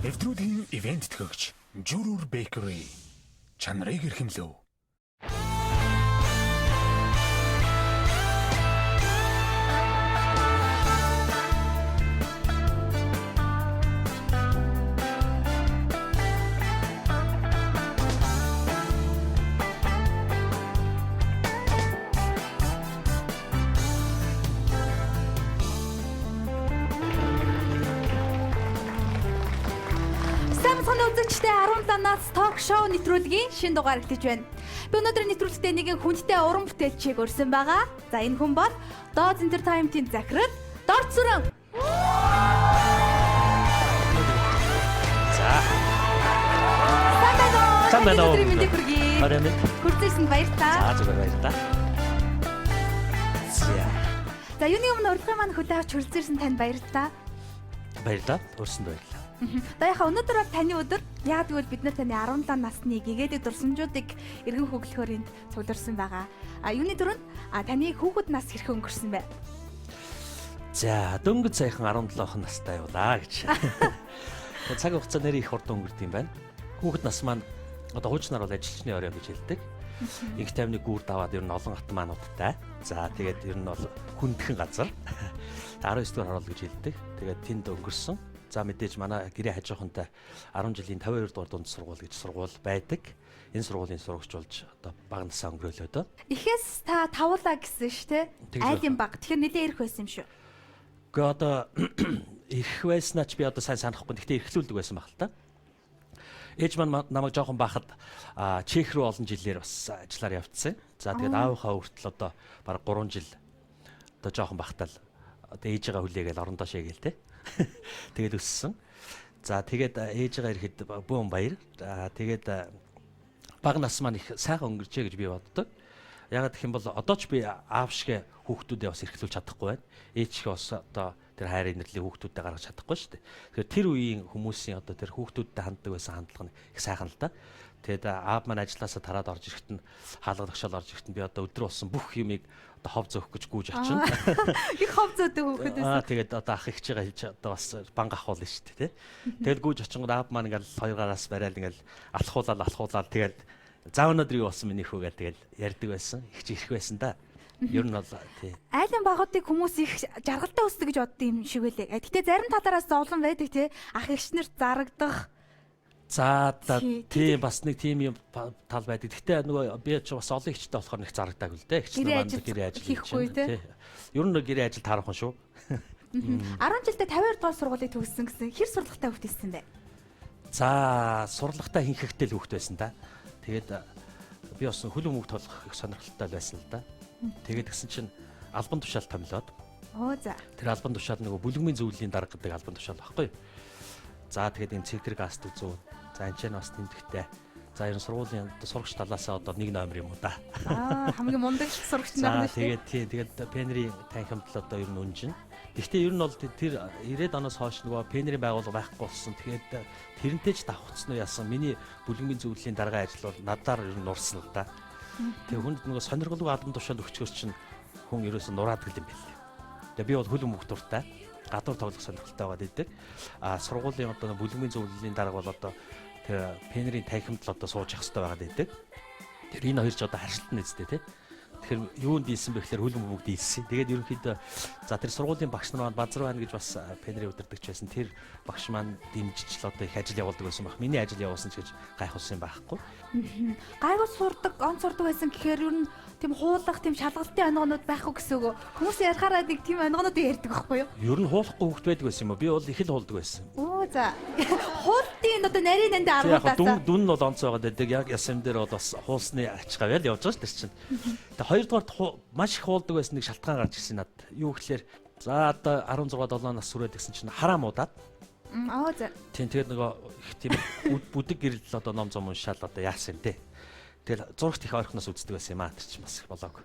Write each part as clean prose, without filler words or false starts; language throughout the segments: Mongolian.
Эвдрүүдийн ивент төгөгч Jurur Bakery чанарыг эрхэмлэв. Үзэгчтэй 17-наас ток шоу нэвтрүүлгийн шинэ дугаар эхэлж байна. Би өнөөдөр нэвтрүүлэгтээ нэгэн хүнтэй уран бүтээлчийг урьсан байгаа. За энэ хүн бол Dodge Entertainment-ийн захирал Дорц Сүрэн. За. Самбайно. Өнөөдрийн мэндийг хүргэе. Баярлалаа. Хүрцээсэнд баярлалаа. За зүгээр баярлалаа. За юуны өмнө урилгын маань хөдөө авч хүрцээрсэн танд баярлалаа. Баярлалаа. Өрсөнд баярлалаа. За яхаа өнөөдөр бол таны өдөр. Яг тэгвэл бид нар таны 17 насны гэгээлэг дурсамжуудыг эргэн хөглөхөөр энд цугларсан байгаа. Юуны дөрөнд таны хүүхэд нас хэрхэн өнгөрсөн бэ? За дөнгөж саяхан 17 настай явлаа гэж. Цаг хугацаа нэр их хурдан өнгөрд юм байна. Хүүхэд нас маань одоо хуучнаар бол ажилчны орой гэж хэлдэг. Инх тайвны гүүр даваад ер нь олон хат маануудтай. За тэгээд ер нь бол хүндхэн газар. 19 дугаар хороол гэж хэлдэг. Тэгээд тэнд өнгөрсөн. За мэдээж манай гэрээ хажуухантай 10 жилийн 52 дугаар дунд сургууль гэж сургууль байдаг. Энэ сургуулийн сурагч болж одоо бага насаа өнгөрөөлөө дөө. Эхээс та тавуулаа гэсэн шүү дээ. Айлын баг. Тэгэхээр нэлээд ирэх байсан юм шүү. Гэхдээ одоо ирэх байснаа ч би одоо сайн санахгүй. Гэхдээ эрхлүүлдэг байсан баг л та. Ээж маань намайг жоохон бахад Чех рүү олон жилээр бас ажиллаар явцсан. За тэгээд аавынхаа хүртэл одоо бараг 3 жил одоо жоохон бахтал одоо ээжигээ хүлээгээл орондоо шээгээл те. Тэгээд өссөн. За тэгээд ээжигээ ирэхэд бүүн баяр. Тэгээд бага нас маань их сайхан өнгөрчээ гэж би боддог. Ягаад гэх юм бол одоо ч би аав шиг хүүхдүүдээ бас эрхлүүлж чадахгүй байна. Ээж шиг бас одоо тэр хайр инэрлийн хүүхдүүдээ гаргаж чадахгүй шүү дээ. Тэгэхээр тэр үеийн хүмүүсийн одоо тэр хүүхдүүдтэй ханддаг байсан хандлага нь их сайхан л да. Тэгээд аав маань ажилласаа тараад орж ирэхэд нь хаалгалагшаал орж ирэхэд нь би одоо өдрө болсон бүх юмыг одоо хов зөөх гэж гүйж очино. Их хов зөөдөг хүүхэд байсан. Тэгээд одоо ах ихчээ хэлж одоо бас банга ахуул шүү дээ тий. Тэгэл гүйж очингод аав маань ингээл хоёр гараас барайл ингээл алхуулаад тэгэл за өнөөдөр юу болсон миний хүү гэдэг тэгэл ярьдаг байсан. Их ч ирэх байсан да. Ер нь бол тий. Айлын багуудыг хүмүүс их жаргалтай өсдөг гэж боддог юм шиг байлээ. Гэтэ зарим талаараас зовлон байдаг тий. Ах эгчнэрт зарагдах. За тийм бас нэг тийм юм тал байдаг. Гэтэ нөгөө би ч бас олон ихчтэй болохоор нэг зарагдаг л дээ. Ихчнэр маань гэрээ ажил хийхгүй тий. Ер нь гэрээ ажил таархан шүү. 10 жилдээ 52 дугаар сургуулийг төгссөн гэсэн хэр сурлагатай хүүхэд байсан бэ? За сурлагатай хинхэхтэй л хүүхэд байсан да. Тэгээд би бас хөлөм хүүхд толгох их сонирхолтой байсан л да. Тэгээд гисэн чинь албан тушаал томилоод. Оо за. Тэр албан тушаал нөгөө бүлэгмийн зөвлөлийн дарга гэдэг албан тушаал баггүй. За тэгээд энэ циркэр гаст үзүү. За энэ ч бас тэмдэгтэй. За энэ сургуулийн сурагч талаасаа одоо 1 номер юм уу да. Хамгийн мундаг сурагч нар шүү. Тэгээд пенерийн танхимд л одоо ер нь үнжин. Гэхдээ ер нь бол тэр 90-ад оноос хойш нөгөө пенерийн байгууллага байхгүй болсон. Тэгээд тэрнтэй ч давхцсан уу яасан. Миний бүлэгмийн зөвлөлийн дарга ажил бол надаар ер нь нурсан л да. Тэгээд хүнд нөгөө сонирхолтой албан тушаал өгчгөр чинь хүн ерөөсөө нураад гэл юм байна. Тэгээд би бол хөлөм мөх дуртай. Гадуур тоглох сонирхолтой байгаад идэг. Сургуулийн одоо бүлэгмийн зөвлөлийн дарга бол одоо тэр пенерийн танхимд л одоо сууж явах хэрэгтэй байгаад идэг. Тэр энэ хоёр ч одоо харшилтан нэзтэй тий. Тэгэхээр юунд дийлсэн бэ гэхээр хөлөм бүгд дийлсэн. Тэгээд ерөнхийдөө за тэр сургуулийн багш нар маань Базар байна гэж бас пенерийн удирдагч байсан. Тэр багш маань дэмжиж л одоо их ажил явуулдаг байсан баг. Миний ажил явуулсан ч гэж гайхуулсан байхгүй. Гайгүй сурдаг, он сурдаг байсан гэхээр ер нь тийм хуулах, тийм шалгалтын онгонууд байхгүй гэсэн үг. Хүмүүс ярихаараа нэг тийм онгонууд ярьдаг байхгүй юу? Ер нь хуулахгүй хүүхд байдаг байсан юм уу? Би бол их л хуулдаг байсан. Оо за. Хуултын одоо нарийн нандаа аргуудаасаа. Дүн нь бол онцгой байгаад байдаг. Яг ясам дээр бол бас хуулсны ач гавьяал явж байгаа шүү дээ чинь. Тэгээ хоёрдугаар маш их хуулдаг байсан нэг шалтгаан гарч ирсэн надад. Юу гэхээр за одоо 16 7 нас хүрээд гэсэн чинь хараам удаад. Аа за. Тийм тэгээд нөгөө их тийм бүдэг гэрэл одоо ном зам уншаал одоо яасан юм те. Тэгэл зурагт их ойрхоноос үздэг байсан юм аа тэр чинь бас их болоог.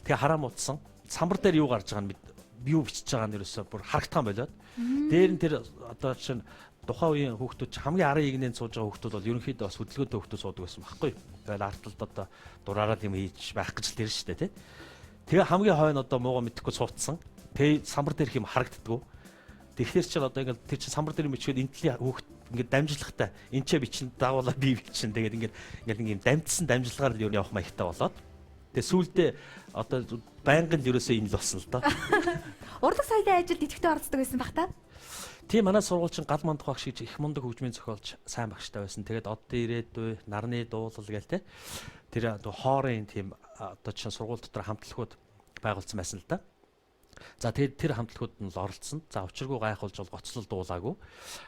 Тэгээ хараам удсан. Самбар дээр юу гарч байгааг нь юу бичиж байгаа нь ерөөсөө бүр харагдсан болоод. Дээр нь тэр одоо чинь тухайн үеийн хүүхдүүд ч хамгийн арын игнэнд сууж байгаа хүүхдүүд бол ерөнхийдөө бас хөдөлгөөнтэй хүүхдүүд суудаг байсан байхгүй. Тэгэл арталд одоо дураараа юм хийж байх гэж л тэр шүү дээ тий. Тэгээ хамгийн хойно одоо муугаа мэдхгүй суудсан. Тэгээ самбар дээр их юм харагддггүй. Тэгэхээр ч одоо ингээл тэр чинь самбар дээр мичгээд энтлийн хүүхд ингээд дамжлагтай энэ ч бичин дагуулаа би бичин тэгээд ингээд нэг юм дамжсан дамжлагаар юу явах маягтай болоод тэгээд сүүлдээ одоо байнгын л ерөөсөө энэ л болсон л доо. Урлаг соёлын ажилд идэвхтэй орцдог байсан бах та. Тийм манай сургуульчин гал мандах багш гэж их мундаг хөгжмийн зохиолч сайн багштай байсан. Тэгээд од ирээдүй нарны дуулал гээл те. Тэр хоорын тийм одоо чинь сургууль дотор хамтлагууд байгуулсан байсан л да. За тэгээд тэр хамтлагууд нь л оролцсон. За учиргүй гайхуулж бол гоцлол дуулаагүй.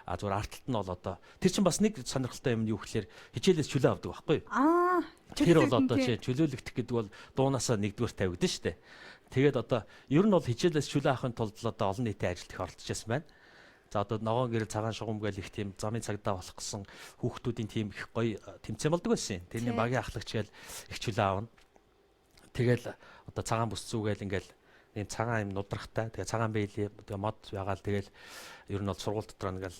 А зүгээр арт талд нь бол одоо тэр чинь бас нэг сонирхолтой юм юу гэхээр хичээлээс чөлөө авдаг байхгүй юу? Тэр бол одоо чи чөлөөлөгдөх гэдэг бол дуунаасаа нэгдүгээр тавигдана шүү дээ. Тэгээд одоо ер нь бол хичээлээс чөлөө авахын тулд одоо олон нийтийн ажилд их оролцож байсан байна. За одоо ногоон гэрэл цагаан шугам гэл их тийм замын цагдаа болох гэсэн хүүхдүүдийн тийм их гоё тэмцээн болдог байсан. Тэрний багийн ахлагч гээл их чөлөө аавна. Тэгэл одоо цагаан бүс зүгээл ингээл ийм цагаан юм нудрахтай. Тэгээ цагаан бэйли тэгээ мод ягаал тэгэл ер нь бол сургууль дотор ингээл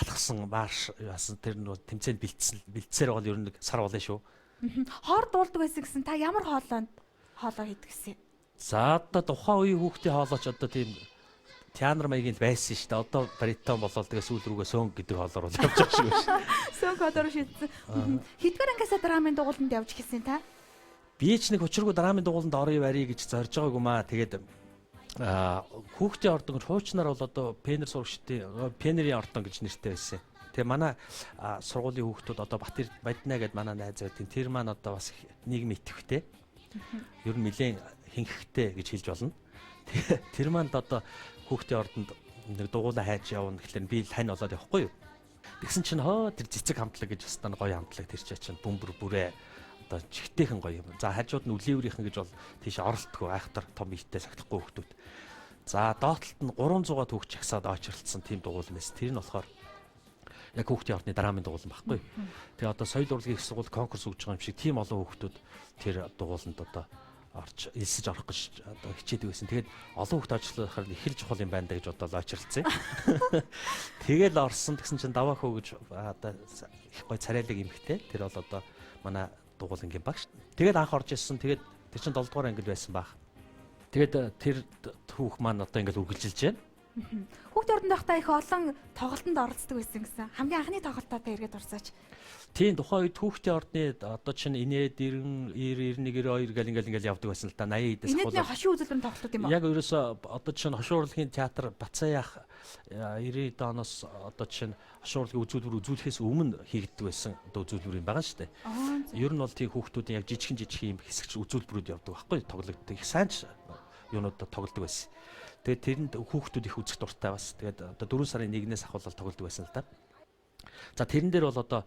алхсан марш яасан тэр нь тэмцээнд бэлтсээр бол ер нь сар болно шүү. Хоор дуулдаг байсан гэсэн та ямар хоолоо хийдэг гэсэн? За одоо тухайн үеийн хүүхдийн хоолооч одоо тийм театр маягийн байсан шүү дээ. Одоо баритон болоод тэгээ сүүл рүүгээ сөнг гэдэг хоолоор бол явж байгаа шүү дээ. Сөнг хоолоор шийдсэн. Хэдгээр ангиасаа драмын дугууланд явж гисэн та? Би ч нэг учиргүй драмын дугууланд орё барья гэж зорж байгаагүй маа. Тэгээд хүүхдийн ордон хуучнаар бол одоо пенер сурагчдын пенерийн ордон гэж нэртэй байсан. Тэгээ манай сургуулийн хүүхдүүд одоо Батэр Бадна гэдэг манай найз байдаг. Тэр маань одоо бас нийгмийн идэвхтэй. Ер нь нэлээд хинхэгтэй гэж хэлж болно. Тэгээ тэр маань одоо хүүхдийн ордонд нэг дугуулаа хайж явна гэхлээр би л хань болоод явахгүй юу. Тэгсэн чинь тэр цэцэг хамтлаг гэж бас гоё хамтлаг тэр чинь бөмбөр бүрээ одоо чихтэйхэн гоё юм. За хажууд нь үлээврийнхэн гэж бол тийш оролтгүй айхтар том ихтэй сахилахгүй хүүхдүүд. За доотлолт нь 300-аад хүүхд чагсаад очролцсон тийм дугуул нэс. Тэр нь болохоор яг хүүхдийн ордны драмын дугуул байхгүй. Тэгээ одоо соёл урлагийн их сургууль конкурс өгж байгаа юм шиг тийм олон хүүхдүүд тэр дугууланд одоо орж элсэж орох гэж одоо хичээдэг байсан. Тэгээд олон хүүхд ажиллахаар их л чухал юм байна да гэж бодоод очролцсон. Тэгэл орсон гэсэн чинь даваа хөө гэж одоо их гой царайлаг эмхтэй. Тэр бол одоо манай дугуулангийн багш. Тэгээд анх орж ирсэн. Тэгээд тэр чинь 7 дугаар ангид байсан баг. Тэгээд тэр хүүх маань одоо ингээд үргэлжилж байна. Хүүхдийн ордонд байхдаа их олон тоглолтод оролцдог байсан гэсэн. Хамгийн анхны тоглолтоо та эргээд урсаач. Тийм тухайн үед хүүхдийн ордны одоо чинь инээд 90 91 92 гэл ингээл явдаг байсан л да 80 эдээс хавуулаа. Инээдний хошин үзүүлбэрийн тоглолтууд юм уу? Яг ерөөсө одоо чинь хошин урлагийн театр Бацаях 90 оноос одоо чинь хошин урлагийн үзүүлбэр үзүүлэхээс өмнө хийгддэг байсан одоо үзүүлбэр юм байгаа шүү дээ. Ер нь бол тийм хүүхдүүдийн яг жижигхэн юм хэсэгч үзүүлбэрүүд явдаг байхгүй тоглогддог. Их сайн ч юунуудад тоглодог байсан. Тэгээд тэрэнд хүүхдүүд их үзэх дуртай бас. Тэгээд одоо 4 сарын 1-ээс ахвал тоглодог байсан л да. За тэрэн дээр бол одоо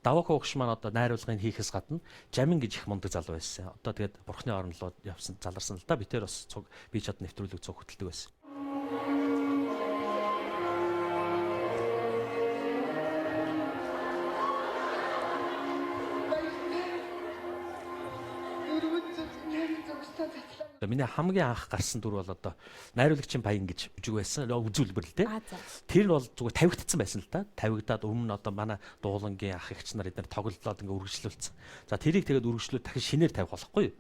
даваа хуугш маань одоо найруулгыг хийхээс гадна Жамин гэж их мундаг залуу байсан. Одоо тэгээд бурхны орнолоо явсан заларсан л да. Би тэр бас цуг би чад нэвтрүүлэг цуг хөтэлдэг байсан. Миний хамгийн анх гарсан дүр бол одоо найруулагчийн баян гэж үжиг байсан. Үзүүлбэр л дээ. Тэр нь бол зүгээр тавигдсан байсан л да. Тавигдаад өмнө одоо манай дуулангийн ах эгч нар эдгээр тоглолоод ингээ үргэлжлүүлсэн. За тэрийг тэгээд үргэлжлүүлээд дахин шинээр тавих болохгүй юу?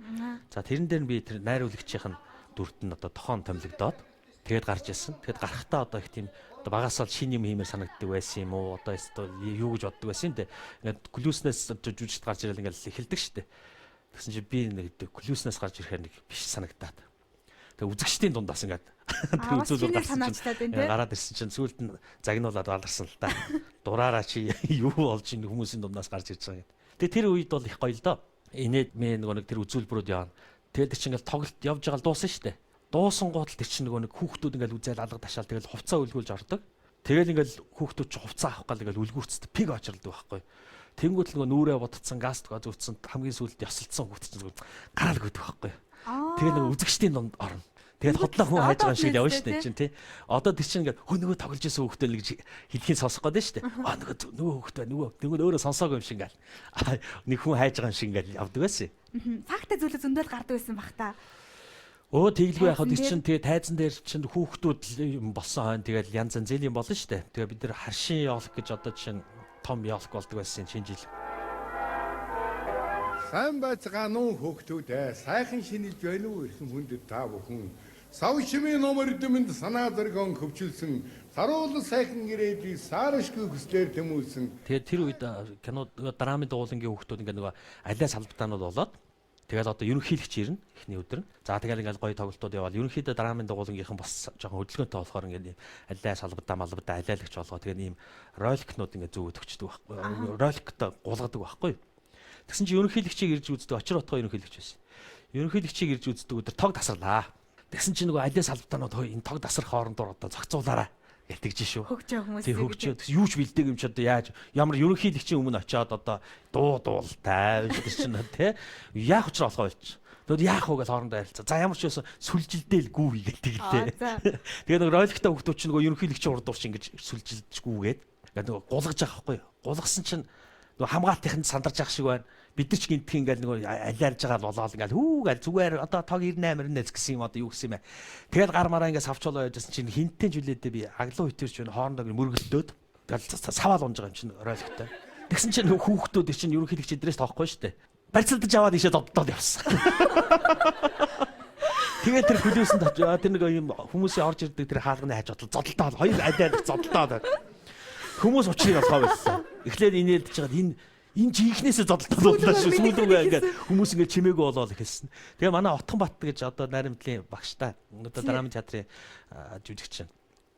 За тэрэн дээр би тэр найруулагчийн дүрт нь одоо тохон томилогдоод тэгээд гарч ирсэн. Тэгэд гарахтаа одоо их тийм одоо багасаа шинэ юм хиймээр санагддаг байсан юм уу? Одоо юу гэж боддог байсан юм те. Ингээд глюснес жүжигт гарч ирэл ингээл эхэлдэг штэ. Тэгсэн чи би нэг клюснаас гарч ирэхээр нэг биш санагдаад. Тэгээ үзэгчдийн дундаас ингээд тэр үзүүлбэр гараад ирсэн чинь сүүлд нь загнуулаад баларсан л та. Дураараа чи юу болж ин хүмүүсийн дундаас гарч ирж байгаа гэдэг. Тэгээ тэр үед бол их гоё л доо. Инээд мэн нэг тэр үзүүлбэрүүд явна. Тэгээд чи ингээд тоглолт явж байгаа л дуусан штэ. Дуусан гол тэр чи нэг хүүхдүүд ингээд үзэл алга ташаал тэгэл хувцаа үлгүүлж ордог. Тэгэл ингээд хүүхдүүд чи хувцаа авах гал ингээд үлгүүрцэд пиг очролдог байхгүй. Тэнгүүт л нүүрээ бодцсон гаст зүүцсэн хамгийн сүүлд ясалцсан хүүхд чинь гараал гүйдэг байхгүй. Тэгээ нэг үзэгчдийн дунд орно. Тэгээд хотлоо хүн хайж байгаа шиг явна шүү дээ чинь тий. Одоо тэр чинь ингээд нөгөө тоглож исэн хүүхдээ л гэж хэлхийн сонсох гээд шүү дээ. Нөгөө хүүхдээ нөгөө өөрөө сонсоогүй юм шиг ингээл. Нэг хүн хайж байгаа юм шиг ингээл явдаг байсан. Факт зүйлээ зөндөл гардаг байсан бах та. Тэглгүй яхад тэр чинь тэгээ тайзан дээр чинь хүүхдүүд болсон хойно тэгэл янз янз зэлийн болно шүү дээ. Тэгээ бид нар харшин явах гэж одоо чинь том ялк болдог байсан шинэ жил. Сайн байцгаана уу хүүхдүүдээ. Сайхан шинэлж байна уу ирсэн хүндэд та бүхэн. Сав шимийн номер дэмэнд санаа зоргон хөвчилсөн саруул сайхан гэрээдий сааршгүй хүслээр тэмүүсэн. Тэгээд тэр үед кино драмын дуулангийн хүүхдүүд ингээд нөгөө алиа салбартаанууд болоод тэгэл одоо ерөнхийлөгч ирнэ эхний өдөр. За тэгэл ингээд гоё тоглолтууд яваал. Ерөнхийдөө драмын дуулангийнхан бас жоохон хөдөлгөөнтэй болохоор ингээд алиа салбартаа малбартаа алиалагч болгоо. Тэгээд ийм роликнууд ингээд зүгөд өгчдөг байхгүй. Роликтой гулгадаг байхгүй. Тэгсэн чинь ерөнхийлөгчийг ирж үздэг очир отгоо ерөнхийлөгч байсан. Ерөнхийлөгчийг ирж үздэг өдөр тог тасарлаа. Тэгсэн чинь нөгөө алиа салбартаанууд энэ тог тасрах хоорондоо одоо зохицуулаарай гэлтэгж шүү. Хөгжөө хүмүүс. Тий хөгжөө юу ч бэлдэг юм ч одоо яаж ямар ерөнхийлөгчийн өмнө очиод одоо дуултай гэж чинь тий яах учраа болохоо болчих. Тэгвэл яах вэ гэж хоорондоо ярилцаа. За ямар ч байсан сүлжилдээл гүү гэлтэгтэй. Тэгээ нөгөө роликта хүмүүс чинь нөгөө ерөнхийлөгчийн урд дурч ингэж сүлжилдэггүйгээд ингээд нөгөө гулгаж байгаа байхгүй юу. Гулгасан чинь нөгөө хамгаалтынханд сандарч ах шиг байна. Бид нар ч гинтх ингээл нөгөө алиарж байгаа болоод ингээл хүүгээл зүгээр одоо тог 98 90 гэсэн юм одоо юу гэсэн юм бэ. Тэгэл гар мараа ингээд савчуулаа яжсэн чинь хинтэн жилээдээ би аглуу хитэрч байна хоорондоо мөргөлдөөд тэгэл саваал унж байгаа юм чинь роликтай. Тэгсэн чинь хүүхдүүд чинь ерөнхийлөгч эдрээс тоохгүй шүү дээ. Барьцалдаж аваад ийшээ доддоод явсан. Тэгээд тэр хөлөөсөнд тэр нэг юм хүмүүсийн орж ирдэг тэр хаалганы хаж зодолтоод хоёр алиад зодолтоод хүмүүс учрыг олгоо байсан. Эхлээд инээлдэж байгаад энэ жинхнээсээ зодолтоод боллоо шүү. Сүүлдээ ингээд хүмүүс ингээд чимээгүй болоод ихэлсэн. Тэгээ манай Отхон Бат гэж одоо найрамдлын багштай одоо драмын театрын жүжигч.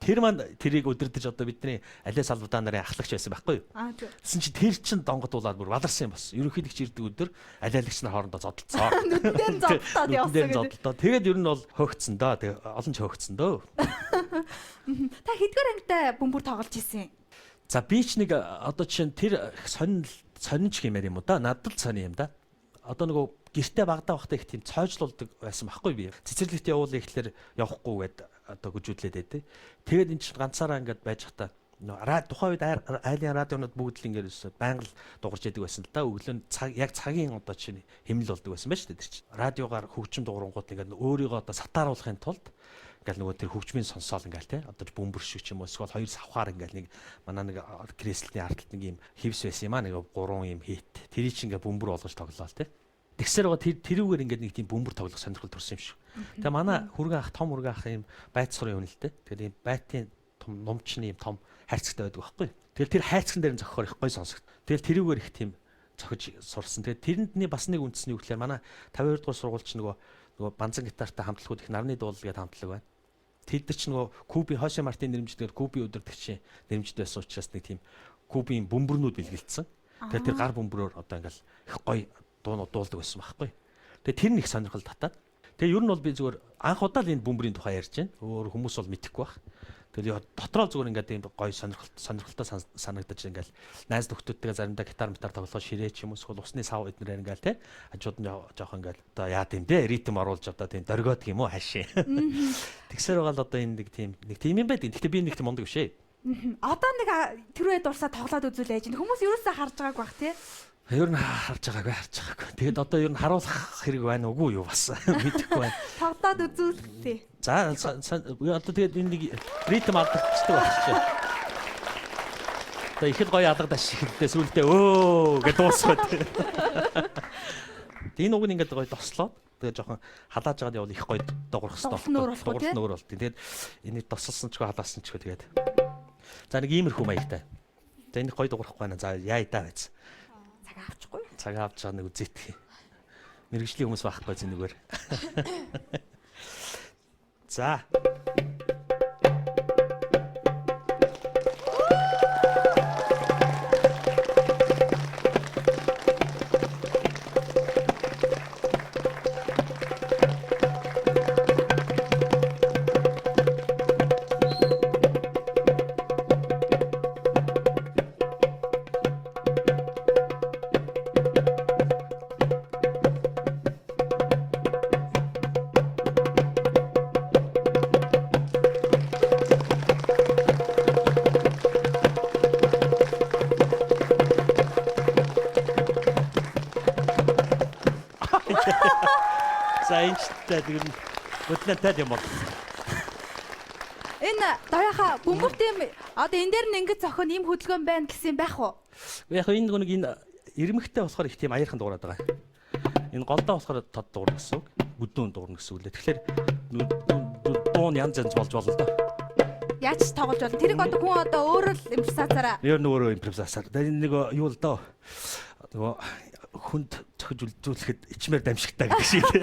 Тэр маань тэрийг өдөрдөж одоо бидний алиа салбартаа нарын ахлагч байсан байхгүй юу? Тэсэн чи тэр чин донгодуулаад бүр валарсан юм бас. Ерөнхийлөгч ирдэг өдөр алиалагч нар хоорондоо зодолцоо. Нүдэн зодолтоод явсан гэдэг. Тэгээд ер нь бол хөөгцөн дөө. Тэгээ олон ч хөөгцөн дөө. Та хэдгээр ангитай бөмбөр тоглож ирсэн? За би ч нэг одоо жишээ нь тэр сонинч гэмээр юм уу да. Надад сони юм да. Одоо нөгөө гэртээ багтаа байхдаа их тийм цойжлуулдаг байсан байхгүй би. Цэцэрлэгт явуулаа ихлээр явахгүй гээд одоо гүжүүлээд байдэ. Тэгээд эн чинь ганцаараа ингээд байж хата тухайн үед айлын радионууд бүгд л ингээд байнга л дуурж яадаг байсан л да. Өглөө яг цагийн одоо чинь хэмнэл болдог байсан байж тэр чинь. Радиогоор хөгжим дуурангууд ингээд өөрийгөө одоо сатааруулахын тулд ингээл нөгөө тэр хөгжмийн сонсоол ингээл те одоо бөмбөр шиг ч юм уу эсвэл хоёр савхаар ингээл нэг манай нэг креслний ардталт нэг юм хевс байсан юм аа нэг 3 юм хийт тэрий чи ингээ бөмбөр болгож тоглоо те тэгсээр байгаа тэрүүгээр ингээд нэг тийм бөмбөр тоглох сонирхол төрсөн юм шиг. Тэгээ манай хүргэн ах том хүргэн ах юм байц сурын юм л те тэгээд ийм байтын том номчны юм том хайрцагтай байдаг байхгүй. Тэгэл тэр хайрцаган дээр зохихоор их гой сонсогд. Тэгэл тэрүүгээр их тийм зохиж сурсан. Тэгээд тэрэндний бас нэг үндэсний үгээр манай 52 дугаар сургуульч нөгөө банзан гитартай хамтлагууд их нарны дуулал гэдэг хамтлаг байна. Тэд нар ч нөгөө Куби Хосе Мартин нэрмжлэгээр Куби өдөртөгчийн нэрмжтэй байсан учраас нэг тийм Кубийн бөмбөрнүүд бэлгэлдсэн. Тэгээд тэр гар бөмбөрөөр одоо ингээл их гоё дуунууд дуулдаг байсан байхгүй. Тэгээд тэр нэг сонирхол татаад. Тэгээд ер нь бол би зүгээр анх удаа л энэ бөмбөрийн тухай ярьж байна. Өөр хүмүүс бол мэдэхгүй байх. Тэгээд дотроо зүгээр ингээд ийм гоё сонирхолтой санагдаж ингээл найз нөхдөдтэйгээ заримдаа гитар тоглоод ширээ ч юм уу эсвэл усны сав эднэр ингээл те хажууд нь жоох ингээл одоо яа гэм те ритм оруулж одоо тийм дөргөөд юм уу хашаа. Тэгсээр байгаа л одоо энэ нэг тийм юм байд. Гэхдээ би нэг тийм мундаг биш ээ. Одоо нэг тэрвээ дурсаа тоглоод үзүүлээж энэ хүмүүс ерөөсөө харж байгааг бах те. Ер нь харж байгаагүй. Тэгээд одоо ер нь харуулах хэрэг байна уугүй юу бас мэдэхгүй байна. Тоглоод үзүүлээ. За одоо тэгээд энэ нэг ритм алдчихдаг болчихсон. Одоо их л гоё алгад ашиглалтай сүултээ өө гэж дуусгаад. Энэ уг нь ингээд гоё тослоо. Тэгээд жоохон халааж байгаад явал их гоё дуурах хэвээр. Дуурах нөр болт. Тэгээд энийг тосолсон ч халаасан ч тэгээд. За нэг иймэрхүү маягтай. За энэ гоё дуурахгүй байна. За яа даа байц. Цаг авчихгүй. Цаг авч байгаа нэг үзээдгий. Мэргэжлийн хүмүүс байхгүй зэнэгээр. За. За энэ ч тэгээд хөдлөнтэй юм бол. Энэ даяха бөмбөр тийм одоо энэ дээр нь ингэж зохион ийм хөдөлгөөн байна гэсэн байх уу? Яг энэ нэг энэ ирмэгтэй болохоор их тийм аяархан дуурайд байгаа. Энэ голдоо болохоор тод дуурна гэсэн үг. Бүдүүн дуурна гэсэн үг лээ. Тэгэхээр дуун янз янз болж болно доо. Яаж ч тоглож болно. Тэрийг одоо хүн одоо өөрөө л импровизацаараа Ер нь өөрөө импровизасаар. Нэг юу л доо. Нөгөө хүнд цохиж үлдүүлэхэд ичмэр дамжигтай гэдэг шиг тийм.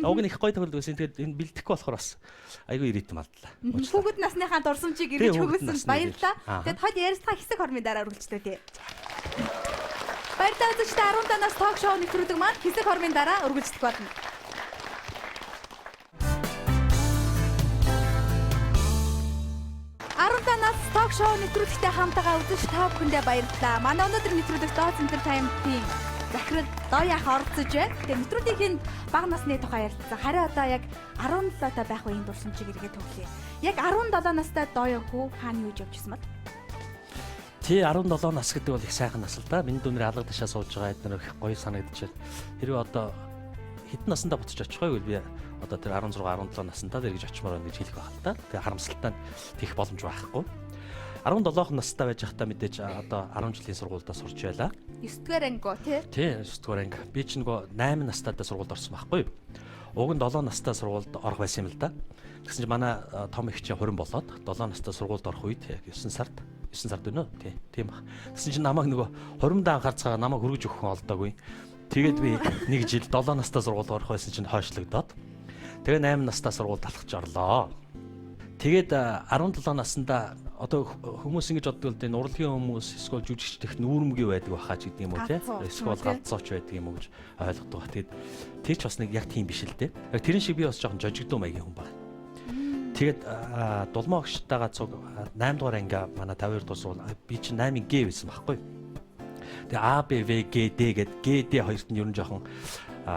Уг нь их гоё тохиолдол байсан. Тэгээд энэ бэлдэхгүй болохоор бас айгүй ирээдүйн малдлаа. хүүхэд насныхаа дурсамжийг эргэж өгсөн баярлалаа. Тэгээд хойд ярилцлага хэсэг хормын дараа үргэлжлүүлээ тий. Баярлалаа үзэгчдээ 17 нас ток шоу нэвтрүүлэг маань хэсэг хормын дараа үргэлжлэх болно. 17 нас ток шоу нэвтрүүлэгтэй хамтагаа үзэж та бүхэндээ баярлалаа. Манай өнөөдрийн нэвтрүүлэг Dot Entertainment-ийн захирал Дояах оролцож байна. Тэгээ нэвтрүүлгийн бага насны тухай ярилцсан. Харин одоо яг 17 та байх үеийн дурсамжийг эргээд төглөө. Яг 17 настай Доя хүү хаана юу явж ирсэн бэ? Тий 17 нас гэдэг бол их сайхан нас л да. Миний дүнээр алга ташаа сууж байгаа эдгээр их гоё санагдчихэв. Хэрвээ одоо хэдэн наснда буцаж очих вэ гэвэл би одоо тэр 16 17 наснда тэр гэж очимоор байна гэж хэлэх байх л да. Тэгээ харамсалтай тийх боломж байхгүй. 17 настай байж байхдаа мэдээж одоо 10 жилийн сургуультай сурч байлаа. 9 дугаар анги тий. Тий 9 дугаар анги. Би ч нөгөө 8 настайдаа сургуульд орсон байхгүй. Уг нь 7 настай сургуульд орох байсан юм л да. Тэгсэн чинь манай том их чинь 20 болоод 7 настай сургуульд орох үед яг 9 сард өнөө тий. Тийм баг. Тэгсэн чинь намайг нөгөө 20-д анхаарцгаа намайг хөргөж өгөх хүн олдоогүй. Тэгээд би нэг жил 7 настай сургуульд орох байсан чинь хойшлогдоод тэгээ 8 настай сургуульд алхаж орлоо. Тэгээд 17 наснда одоо хүмүүс ингэж боддог л дээ урлагийн хүмүүс эсвэл жүжигчдэх нүүрмгийн байдаг байхаа ч гэдэг юм уу тий. Эсвэл галзууч байдаг юм уу гэж ойлгодог ба. Тэгээд тэр ч бас нэг яг тийм биш л дээ. Яг тэрэн шиг би бас жоохон жожигдуу маягийн хүн байна. Тэгээд дулмаа огштайгаа цуг 8 дугаар анги манай 52 дуус бол би чинь 8-ын Г байсан байхгүй. Тэгээ А Б В Г Д гэдэг Г Д хоёрт нь ер нь жоохон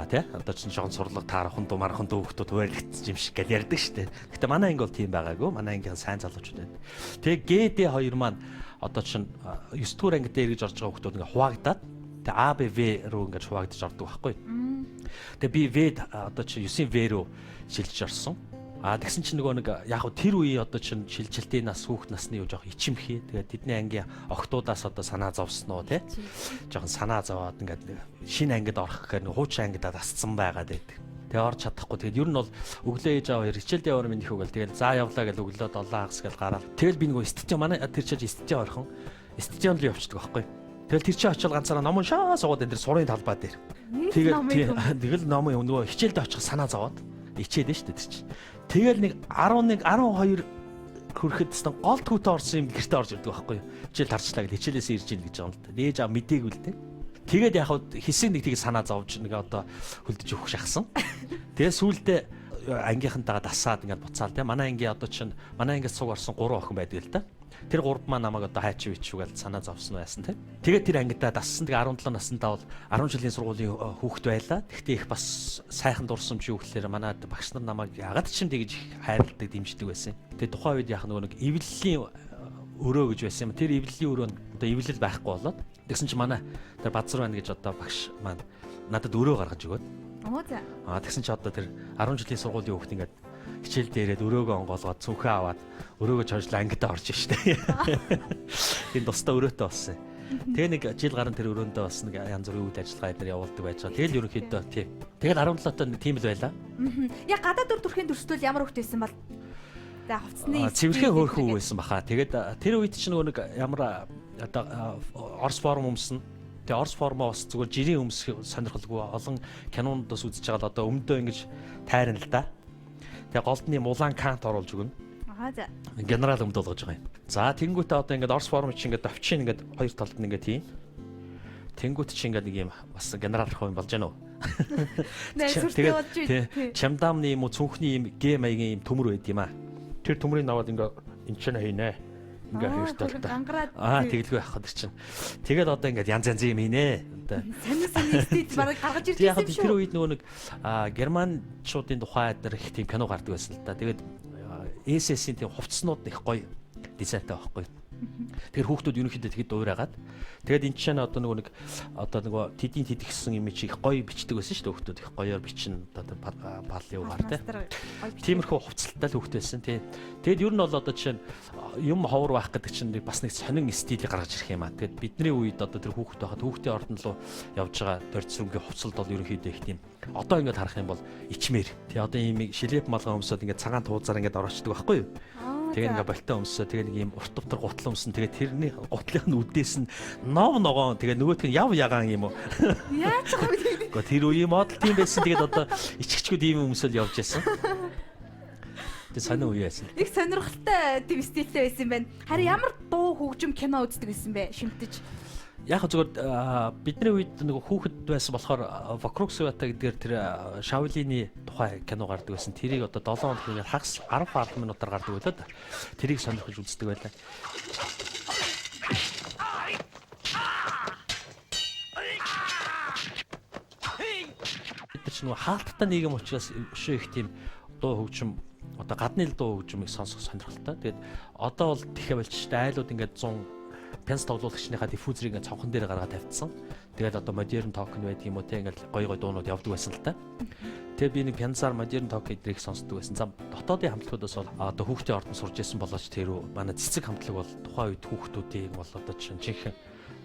тий одоо чинь жоохон сурлага таархан дуу мархан дуу хүмүүс хуваарлагдсан юм шиг гал ярьдаг штэ. Гэтэ манай анги бол тийм байгаагүй. Манай ангийн сайн залуучууд байна. Тэгээ Г Д хоёр маань одоо чинь 9 дугаар анги дээр гэж орж байгаа хүмүүс ингээ хуваагдаад тэгээ А Б В руу ингээ хуваагдаж ордог байхгүй. Тэгээ би В одоо чинь 9-ийн В руу шилжиж орсон. Тэгсэн чинь нөгөө нэг яг хөө тэр үе одоо чинь шилжилтийн нас хүүхд насны юу жоох ичимхий. Тэгээд тэдний ангийн охтуудаас одоо санаа зовсон уу тий. Жохон санаа зовоод ингээд шинэ ангид орох гэхээр нэг хуучин ангидаа тасцсан байгаад байдаг. Тэгээ орж чадахгүй. Тэгээд ер нь бол өглөө ээж аваа хичээлд яваар минь их үгэл. Тэгээд за явлаа гэж өглөө 7 хагас гэж гараад. Тэгэл би нөгөө студио манай тэр чинь студио орхон. Студионд л явчихдаг байхгүй. Тэгэл тэр чинь очил ганцаараа номон шаа суугаад энэ сурын талбай дээр. Тэгэл номын нөгөө хичээлд очих санаа зовоод ичээд нь шүү дээ тэр чинь. Тэгэл нэг 11 12 хүрэхэд тест гол түүтэ орсон юм гэртээ орж ирдэг байхгүй юу. Хичээл тарчлаа гэж хичээлээс ирж ийн гэж байгаа юм л да. Ээж аа мдээгүй л дээ. Тэгээд яг хав хэсэг нэг тийг санаа зовж нэг одоо хөлдөж өгөх шахсан. Тэгээд сүүлдээ ангийнхантайгаа дасаад ингээд буцаал те. Манай ангийн одоо чинь манай ангиас цуг орсон 3 охин байдаг л да. Тэр 3 маань намайг одоо хайч вичүүгээл санаа зовсон байсан те. Тэгээд тэр ангидаа дассан. Тэгээ 17 наснаа бол 10 жилийн сургуулийн хүүхэд байлаа. Тэгтээ их бас сайхан дурсамж юу гэхээр манай багш нар намайг ягаад ч юм тэгж хайрладаг дэмждэг байсан. Тэгээ тухайн үед яг нөгөө нэг эвлэлийн өрөө гэж байсан юм. Тэр эвлэлийн өрөө нь одоо эвлэл байхгүй болоод тэгсэн чинь манай тэр Базар байна гэж одоо багш маань надад өрөө гаргаж өгөөд. Тэгсэн чинь одоо тэр 10 жилийн сургуулийн хүүхэд ингээд хичээл дээрээд өрөөгөө онгоолгоод цүнхээ аваад өрөөгөө чойжлоо ангидаа орж штэ. Энэ тусдаа өрөөтэй болсон. Тэгээ нэг жил гарan тэр өрөөндөө бас нэг янз бүрийн үйл ажиллагаа эдгээр явуулдаг байж байгаа. Тэгэл ерөнхийдөө тийм. Тэгэл 17-т тийм л байлаа. Яг гадаад дүр төрхийн төрслөл ямар хөвт байсан бол за хувцсны цэвэрхэн хөөрхөн байсан баха. Тэгээд тэр үед чинь нөгөө нэг ямар одоо Орос форм өмсөн. Тэгээ Орос формоо бас зүгээр жирийн өмсөх сонирхолгүй олон кинонд бас үзэж байгаа л одоо өмдөө ингэж тайрна л да. Тэгээ голдны Мулан Кант оруулж өгнө. За. Генерал өмд болгож байгаа юм. За тэнгуүтээ одоо ингээд Орос форм чи ингээд давчин ингээд хоёр талд нь ингээд тийм. Тэнгуүт чи ингээд нэг юм бас генерал рах юм болж байна уу? Тэгээд чамдамны юм уу цүнхний юм гэ маягийн юм төмөр байд юм аа. Тэр төмрийг наваад ингээд эн чинь хийнэ. Ингээ хоёр талдаа. Тэгэлгүй байх хад чинь. Тэгэл одоо ингээд янз янз юм хийнэ. Саний стил бараг гаргаж ирж байсан юм шүү. Тэр үед нөгөө нэг германчуудын тухай дээр их тийм кино гардаг байсан л да. Тэгээд SS-ийн тийм хувцснууд их гоё дизайнтай байхгүй. Тэгэхээр хүүхдүүд ерөнхийдөө тэгэд уурайгаад тэгээд энэ чинь одоо нөгөө тэдийн тэдгсэн юм чи их гоё бичдэг байсан шүү дээ хүүхдүүд их гоёор бичнэ одоо палли угаар те. Тиймэрхүү хувцалтай л хүүхд байсан тий. Тэгэд ер нь бол одоо жишээ нь юм ховор байх гэдэг чинь бас нэг сонин стилийг гаргаж ирэх юм аа. Тэгэд бидний үед одоо тэр хүүхд байхад хүүхдийн ордон руу явж байгаа дөрцрөнгийн хувцалд бол ерөнхийдөө их тийм одоо ингээд харах юм бол ичмэр тий одоо ийм шилеп малгай өмсөд ингээд цагаан туузаар ингээд орочдөг байхгүй юу? Тэгээ ингээ болтой өмсөө тэгээ нэг юм урт тавтар гутал өмсөн тэгээ тэрний гутлын үдээс нь нов ногоон тэгээ нөгөөх нь яв ягаан юм уу Яаж вэ? Гэхдээ тэр үеийн модал тийм байсан тэгээд одоо ичгчгүүд ийм өмсөл явж байсан. Тэгээ сонио үе байсан. Их сонирхолтой тийм стилтэй байсан юм байна. Харин ямар дуу хөгжим кино үздэг байсан бэ? Шимтэж. Яг зөвхөн бидний үед нөгөө хүүхэд байсан болохоор Вокруг Свята гэдгээр тэр Шаолины тухай кино гардаг байсан. Тэрийг одоо 7 хоног ингээд хагас 10 минутаар гардаг байлаа да. Тэрийг сонирхож үздэг байлаа. Бид ч нөгөө хаалттай нийгэм учраас өшөө их тийм дуу хөгжим одоо гадны дуу хөгжмийг сонсох сонирхолтой. Тэгээд одоо бол тэхэ болчтой айлууд ингээд 100 пенс тоглуулагчныхаа диффузерийг ингээд цонхон дээр гаргаад тавьчихсан. Тэгээд одоо модерн токен байдаг юм уу те ингээд гоё гоё дуунууд явдаг байсан л та. Тэгээд би нэг пенсаар модерн токен эдрийг сонсдог байсан. За дотоодын хамтлагуудаас бол одоо хүүхдийн ордон сурж исэн болооч тэр манай цэцэг хамтлаг бол тухайн үед хүүхдүүдийн бол одоо жинхэнэ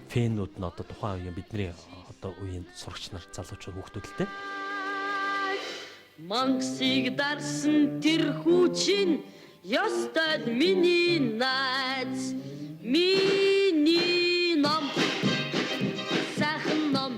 фэнүүд нь одоо тухайн үеийн бидний одоо үеийн сурагч нар залуучууд хүүхдүүд л те. Мангсыг дарсан тэр хүүчин ёстой миний найз миний ном сайхан ном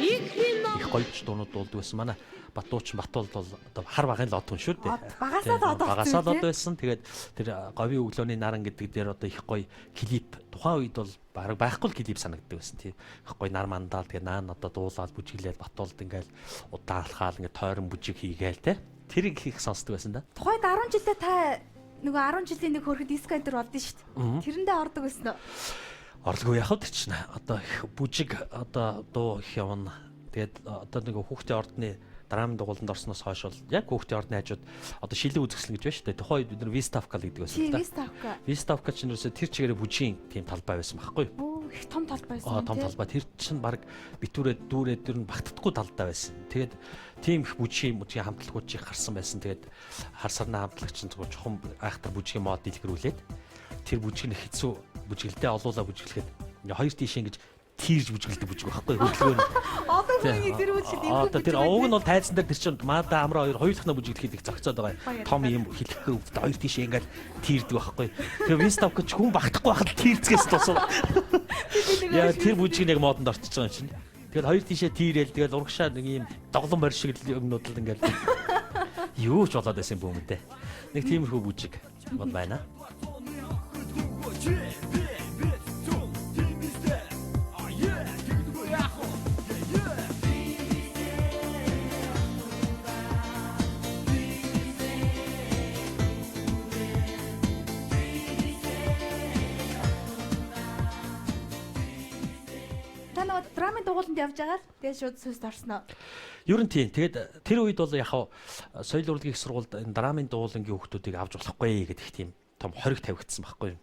их гоёч дуунууд дуулдаг байсан. Манай Батууч Батуул бол одоо хар багын л одхон шүү дээ. Багасаа л одоо байсан. Тэгээд тэр говийн өглөөний наран гэдэг дээр одоо их гоё клип тухайн үед бол бараг байхгүй л клип санагддаг байсан. Тийм их гоё нар мандаал тэгээд наан одоо дуулаад бүжиглээл Батуулд ингээл удаалхаал ингээд тойрон бүжиг хийгээл те. Тэрийг их сонсдог байсан да. Тухайд 10 жилдээ та нөгөө 10 жилийн нэг хөргөд диско эдэр болдсон шүү дээ. Тэрэндээ ордог байсан уу? Орлого яхад чинь одоо их бүжиг одоо дуу их явна. Тэгээд одоо нэг хүүхдийн ордны драмын дугууланд орсноос хойш бол яг хүүхдийн ордны хажууд одоо шилэн үзэсгэлэн гэж байна шүү дээ. Тухайн үед бид нар Виставка л гэдэг байсан л да. Виставка чинь ерөөсө тэр чигээрээ бүжгийн тийм талбай байсан байхгүй юу? Их том талбай байсан. Том талбай. Тэр чинь баг битүүрээ дүүрээ дэр нь багтдаггүй талдаа байсан. Тэгээд тийм их бүжгийн хамтлагууд чих гарсан байсан. Тэгээд хар сарны хамтлагч чинь зөвхөн чухам айхтар бүжгийн мод дэлгэрүүлээд тэр бүжгийг хэцүү бүжгэлдээ олуулаа бүжгэлэхэд хоёр тийш ингэж тийрж бүжгэлдэг бүжиг байхгүй хөдөлгөөн. Одоо хүний тэр бүжиг юм. Одоо тэр овог нь бол тайзан дээр тэр чинь Мада амраа хоёр хоёулахна бүжиглэхэд их зөгцөөд байгаа. Том юм хэлэхгүй хоёр тийш ингээл тийрдэг байхгүй. Тэгээ Винставк ч хүн багтахгүй байхад тийрцгээс тусав. Яа тэр бүжиг нэг модонд орчиж байгаа юм чинь. Тэгэл хоёр тийшээ тийрэл тэгэл урагшаа нэг юм доглон морь шиг юмнууд л ингээл юу ч болоод байсан юм бөөмөдөө. Нэг тиймэрхүү бүжиг бол байна. Драмын дугууланд явж байгаа л тэгээд шууд сүст орсноо. Ер нь тийм. Тэгээд тэр үед бол яг соёл урлагийн их сургуульд энэ драмын дугуулангийн хүүхдүүдийг авч болохгүй гэдэг их тийм том хориг тавигдсан байхгүй юу?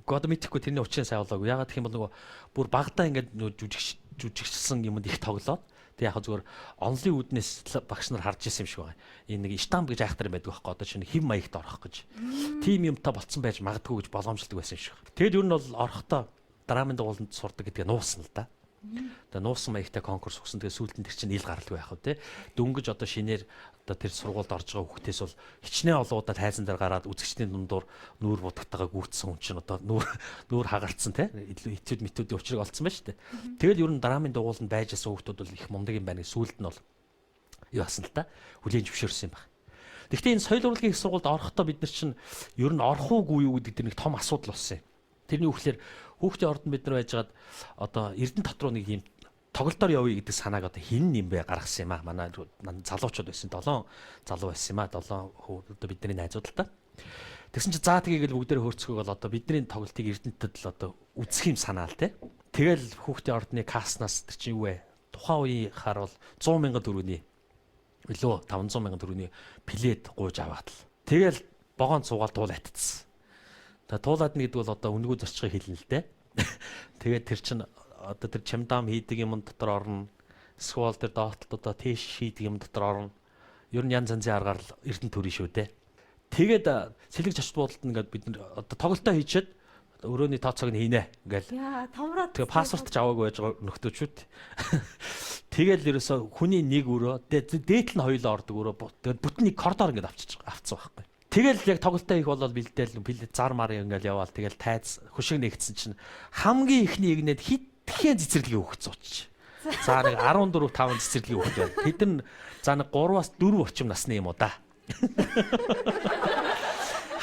God мэдхгүй тэрний учрыг сайн болоогүй. Ягаад гэх юм бол нөгөө бүр багадаа ингээд жүжигчсэн юмд их тоглоод тэг яг зүгээр онлын үүднээс багш нар харж исэн юм шиг байгаа. Энэ нэг штамп гэж айхтар юм байдаг байхгүй одоо чинь хэв маягт орох гэж. Тим юмтай болцсон байж магадгүй гэж боломжлдог байсан юм шиг. Тэгэд ер нь бол орохдоо драмын дугууланд сурдаг гэдгээ нуусан л да. Тэгээ нуусан маягтай конкурс өгсөн. Тэгээ сүүлд нь тэр чинь ил гаралгүй байх вэ те. Дөнгөж одоо шинээр одоо тэр сургуульд орж байгаа хүүхдээс бол хичнээн олоудаа тайзан дээр гараад үзэгчдийн дундуур нүүр будагтайгаа гүйтсэн хүн чинь одоо нүүр хагарцсан те. Эцүүд мэтүүдийн учрыг олцсон байна шүү дээ. Тэгэл ер нь драмын дугууланд байж асан хүүхдүүд бол их мундаг юм байна. Сүүлд нь бол юу асан л та. Хүлээн зөвшөөрсөн юм байна. Гэхдээ энэ соёл урлагийн их сургуульд орохдоо бид нар чинь ер нь орох уугүй юу гэдэг тэр нэг том асуудал болсон юм. Тэрний үгээр хүүхдийн ордонд бид нар байжгаад одоо Эрдэнэ тат руу нэг юм тоглолтоор явъя гэдэг санааг одоо хин юм бэ гаргасан юм аа. Манай залуучууд байсан 7 залуу байсан юм аа. 7 одоо бидний найзууд л та. Тэгсэн чи заа тгийгэл бүгдээрээ хөрцгөөг бол одоо бидний тоглолтыг Эрдэнэтэд л одоо үзэх юм санаа л те. Тэгэл хүүхдийн ордны каснаас тэр чинь юу вэ? Тухайн үеийнхаар бол 100,000 төгрөгийн илүү 500,000 төгрөгийн плед гуйж аваад л. Тэгэл богоон цуугаал дуул атцсан. Та туулаад нэг гэдэг бол одоо үнгүү зорчгыг хэлнэ л дээ. Тэгээд тэр чинь одоо тэр чамдам хийдэг юм дотор орно. Эсвэл тэр доотлолтоо тийш хийдэг юм дотор орно. Ер нь янз янзын аргаар л эрдэнэ төрийн шүү дээ. Тэгээд сэлэг зочд буудалд ингээд бид одоо тоглолтоо хийчихэд өрөөний тооцоог нь хийнэ ингээл. Яа, томроод. Тэгээ пассворт ч аваагүй байж байгаа нөхдөөчүүд. Тэгэл ерөөсө хүний нэг өрөө дээдл нь хоёулаа ордог өрөө. Тэгээд бүтнийг коридор ингээд авцсан байхгүй. Тэгэл яг тоглолтоо хийх болол бэлдээл зар мар ингээл яваал. Тэгэл тайз хөшиг нэгдсэн чинь хамгийн ихний игнэд хитгэн цэцэрлэгийн хөвгц ууч. За нэг 14 5 цэцэрлэгийн хөвгт байна. Тэд нь за нэг 3-аас 4 орчим насны юм уу да.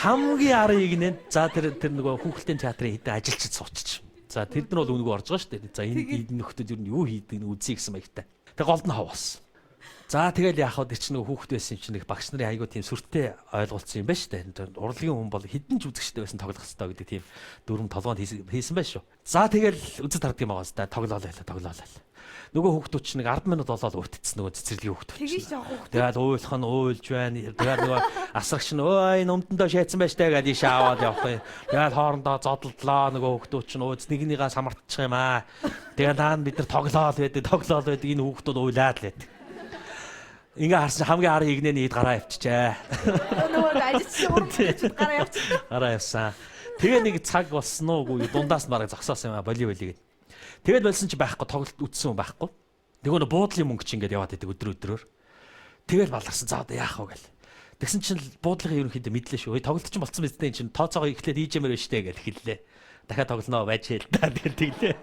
Хамгийн арын игнэд за тэр нөгөө хүүхэлдэйн театрын хэдэн ажилчид суучиж. За тэр нь бол үнгүү орж байгаа шүү дээ. За энэ нөхдөд ер нь юу хийдэг нь үзье гэсэн маягтай. Тэг голд нь хаваас. За тэгэл яах вэ? Тэр чинь нөгөө хүүхэд байсан чинь нэг багш нарын айгуу тийм сүртэй ойлголцсон юм байна шүү дээ. Урлагийн хүн бол хідэн ч үзэгчтэй байсан тоглох хэрэгтэй гэдэг тийм дүрм толгоонд хийсэн байна шүү. За тэгэл үзэж тарддаг юм агаas та тоглоолаа. Нөгөө хүүхдүүд чинь нэг 10 минут болоод өртцсэн нөгөө цэцэрлэгийн хүүхдүүд. Тэгэж яах вэ? Тэгээд уйлах нь уйлж байна. Тэгээд нөгөө асрагч нь ой нүмдэндөө шээдсэн байж таа гэдэг ийш аваад явах юм. Тэгээд хоорондоо зодолдлоо нөгөө хүүхдүүд чинь өөц нэгнийгаа самартчих юм аа. Тэгээд таана бид нар тоглоол байдаг энэ хүүхдүүд уйлаад л байдаг. Ингээ харсан хамгийн арын игнэний ид гараа явчихжээ. Нөгөө ажилч урагчид гараа явчихсан. Гараа явсан. Тэгээ нэг цаг болсон уугүй дундаас нь бараг зогсоосон юм а волейболыг. Тэгээд болсон чи байхгүй тоглолт үтсэн юм байхгүй. Нөгөө буудлын мөнгө чи ингээд яваад идэг өдрөөр. Тэгэл баларсан за одоо яах вэ гэл. Тэгсэн чинь буудлын ерөнхийдөө мэдлээ шүү. Тоглолт чинь болцсон мэт энэ чинь тооцоогоо ихлээд хийжэмээр байна штэ гэл хэллээ. Дахиад тоглоно байж хэл та тэгэл тэглээ.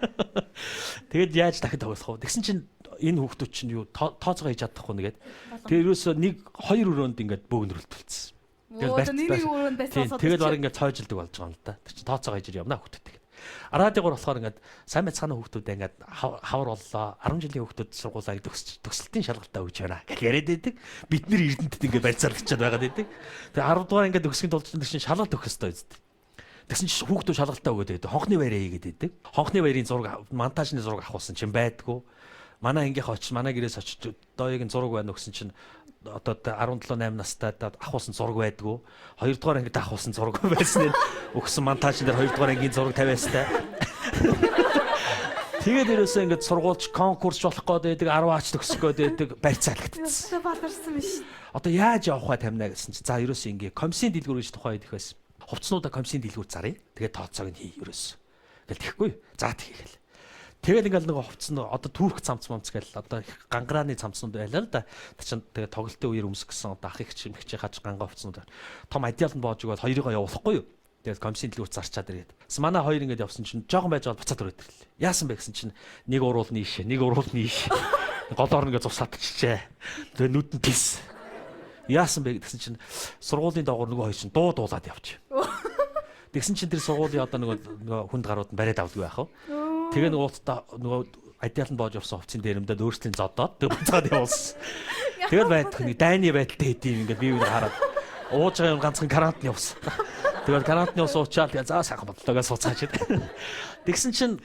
Тэгэд яаж дахиад тоглох вэ? Тэгсэн чинь энэ хүүхдүүд чинь юу тооцоогоо хийж чадахгүй нэгээд. Тэгээ ерөөсөө 1 2 өрөөнд ингээд бөөгнөрөлтүүлсэн. Тэгэл баг ингээд цойжилдаг болж байгаа юм л да. Тэр чинь тооцоогоо хийж явна хүүхдүүд. Араадыгоор болохоор ингээд сайн мэцханы хүүхдүүд ингээд хавар боллоо 10 жилийн хүүхдүүд сургуулаа төгсөлтийн шалгалтаа өгч байна гэж яриад байдаг. Бид нэр эрдэнэтэд ингээд барьцаалгачаад байгаад байдаг. Тэгээ 10 дугаар ингээд төгсгийн тулд чинь шалгалт өгөх хэрэгтэй үст. Тэгсэн чинь хүүхдүүд шалгалтаа өгөөд байдаг. Хонхны баяраа хийгээд байдаг. Хонхны баярын зураг монтажны зураг авахулсан чинь байдгүй. Манай ангийнхаа очиж манай гэрээс очиж дооёгийн зураг байна өгсөн чинь одоо 17 8 настай авахулсан зураг байдгүй. 2 дугаар ангид авахулсан зураг байсан нь өгсөн монтажн дээр 2 дугаар ангийн зураг тавиастай. Тэгээд ерөөсөө ингээд сургуульч конкурс болох гээд байдаг 10 аач төгсөх гээд байдаг барьцаалагдсан. Баларсан биш. Одоо яаж явах вэ тамина гэсэн чинь за ерөөсөө ингээд комиссийн дэлгүүр гэж тухай хэлэх байсан. Хувцснуудаа комиссийн дэлгүүр заръя. Тэгээд тооцоог нь хий ерөөсөө. Тэгэл тэхгүй. За тийхэл. Тэгэл ингээл нэг хувцсан одоо түүх цамц гэл одоо гангарааны цамцнууд байлаа л да. Тэр чинь тэгээ тоглолтын үеэр өмсгсөн одоо ах их чимхчи хаж гангаа хувцснууд том адиаланд боож өгөөд хоёрыгоо явуулахгүй юу. Тэгээд комиссийн дэлгүүр зарчаад ирээд. Манай хоёр ингээд явсан чинь жоохон байж байгаа буцаад өрөөд ирлээ. Яасан бэ гэсэн чинь нэг уруул нийшээ. Голоор ингээд зусаатчихжээ. Тэгээ нүдэн пис. Яасан бэ гэсэн чинь сургуулийн доогоор нөгөө хоёр чинь дуулаад явчих. Тэгсэн чинь тэр сургуулийн одоо нөгөө хүнд гарууд нь бариад авдгүй яах вэ? Тэгээ нөгөө адиаланд боож явсан хувцсын дээрэмдээ өөрсдийн зодоод тэгээ буцаад явуулсан. Тэгэл байдаг нэг дайны байдалтай хэдийн ингээд би хараад ууж байгаа юм ганцхан карантин явсан. Тэгэл карантин явсан уучаал за сайхан бодлоогоо сууцаач. Тэгсэн чинь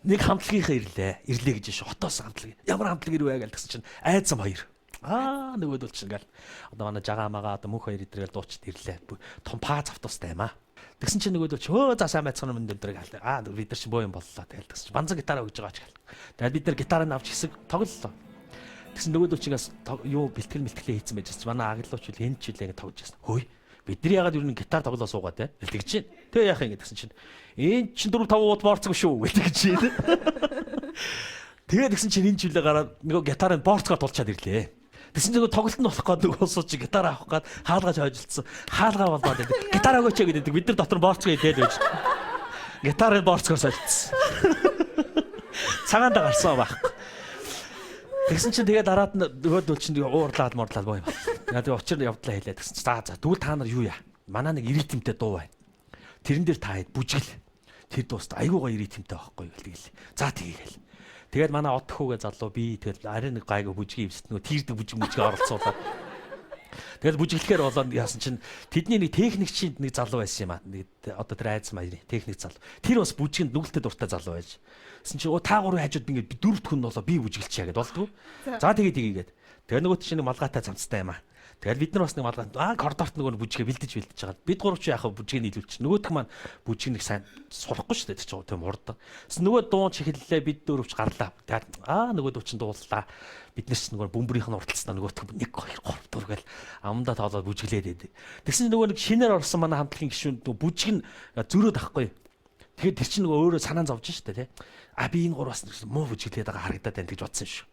нэг хамтлагийнхаа ирлээ гэж шүү. Хотоос хамтлаг. Ямар хамтлаг ирвэ гэж тэгсэн чинь айдсан хоёр. Нөгөөдөл чинь ингээл одоо манай жагаа магаа одоо мөнх хоёр идэргээл дуучид ирлээ. Том пааз автобустай юм аа. Тэгсэн чинь нөгөөдөл чи за сайн байцгаана мөн дэдрэг хаалаа. Бид нар чинь боо юм боллоо. Тэгэл тэгсэн чинь банзан гитараа өгж байгаа ч гэл. Тэгэл бид нар гитараа авч хэсэг тоглолоо. Тэгсэн нөгөөдөл чи ингээс юу бэлтгэл хийцэн байж чинь манай аглууч үл энэ ч үлээ тоглож байсан. Хөөе. Бид нар ягаад юу нэг гитар тоглоо суугаад те. Тэгж чинь. Тэгээ яах юм гэсэн чинь энэ чинь 4 5 ууд борцог шүү гэдэг чинь. Тэгээд тэгсэн чинь энэ жилээ гараад нөгөө гитарын борцгоор тулчаад ирлээ. Тэгсэн чинь тоглолт нь болох гээд нөгөө сууч гитар авах гээд хаалгаж хойжилсан. Хаалгаа болоод байдаг. Гитар өгөөч гэдэг. Бид нар дотор борцгоо идээд байж. Гитарын борцгоор сольцсон. Цагаанда гарсан байхгүй. Тэгсэн чинь тэгээд дараад нь нөгөөдөл чинь уурлаад муурлаад боо юм. Яа тэгээд учир явдлаа хэлээд тэгсэн чинь за тэгвэл та нар юу яа? Манай нэг иритэмтэй дуу байна. Тэрэн дээр та хэд бүжгэл. Тэр дуустал айгуугаа иритэмтэй байхгүй гэлээ. За тгийгээл. Тэгээд манай од хөөгээ залуу би тэгэл арай нэг гайгүй бүжгийн ивсэт нөгөө тийрдэг бүжиг оролцуулаад. Тэгэл бүжиглэхээр болоод яасан чинь тэдний нэг техникчийн нэг залуу байсан юм аа. Нэг одоо тэр айц маягийн техник залуу. Тэр бас бүжигэнд нүгэлтэд дуртай залуу байж. Гэсэн чинь та гурвын хажууд би ингээд дөрөвт хүн болоо би бүжиглчихъя гэд болдгоо. За тэгээд тийгээд. Тэгээ нөгөө чинь нэг малгайтай цамцтай юм аа. Тэгэл бид нар бас нэг малгай коридорт нөгөө бүжгээ бэлдэж байгаа. Бид гурав ч яхаа бүжгээг нийлүүлчих. Нөгөөх маань бүжгийг нэг сайн сурахгүй шүү дээ тэр чинь тийм урд. Тэс нөгөө дуун чихэллээ бид дөрөвч гарлаа. Тэгээд нөгөө дүү чинь дууллаа. Бид нар ч нөгөө бөмбөрийнх нь урталцсан нөгөөх 1 2 3 4 гэл амдаа тоолоод бүжгэлээд байдаг. Тэгсэн нөгөө нэг шинээр орсон манай хамтлагийн гишүүнд бүжиг нь зөрөөд ахгүй. Тэгээд тэр чинь нөгөө өөрөө санаан зовж штэ тий. Би энэ гурваас муу бүжгэлээд байгаа харагдаад байна гэж бодсон шүү.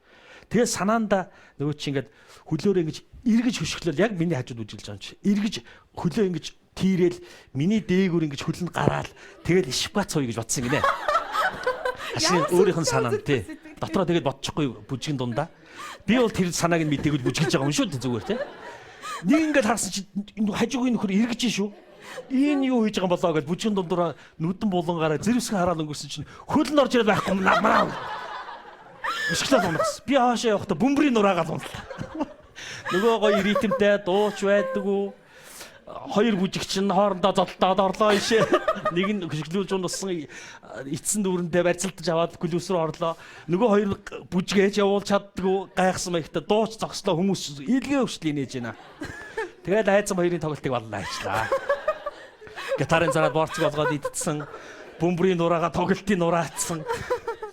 Тэгээ санаанда нөгөө чи ингээд хөлөөрөө ингэж эргэж хөшгөлөөл яг миний хажууд үжилж байгаа юм чи. Эргэж хөлөө ингэж тийрэл миний дээгүүр ингэж хөлөнд гараал тэгэл ишвгац хуй гэж бодсон гинэ. Хашийн өөрийнх нь санаанд тий. Дотроо тэгэл бодчихгүй бүжгийн дундаа. Би бол тэр санааг нь мэдээгүй бүжгэлж байгаа юм шүү дээ зүгээр тий. Нэг ингээд харсан чи хажуугийн нөхөр эргэж шүү. Энэ юу хийж байгаа болоо гэж бүжгийн дундуур нүдэн булангараа зэрвсгэн хараад өнгөрсөн чинь хөл нь орж ирээд байхгүй намаа. Ишгэлээ унагс. Би хаашаа явахдаа бөмбөрийн нураагаа унтлаа. Нөгөө гоё ритмтэй дууч байдгүй. Хоёр бүжигч нь хоорондоо зодтоод орлоо ишээ. Нэг нь хөшгөлүүлж унасан эцсэн дүүрэндээ барьцалтаж аваад глюс руу орлоо. Нөгөө хоёр бүжгээж явуул чаддгүй гайхсан маягта дууч зогслоо хүмүүс илгээ өвчлээ нээж байна. Тэгээд айцсан хоёрын тоглолтыг боллоо ажиллаа. Гитарын зараад борцог олгоод идсэн. Бөмбөрийн нураагаа тоглолтын нураацсан.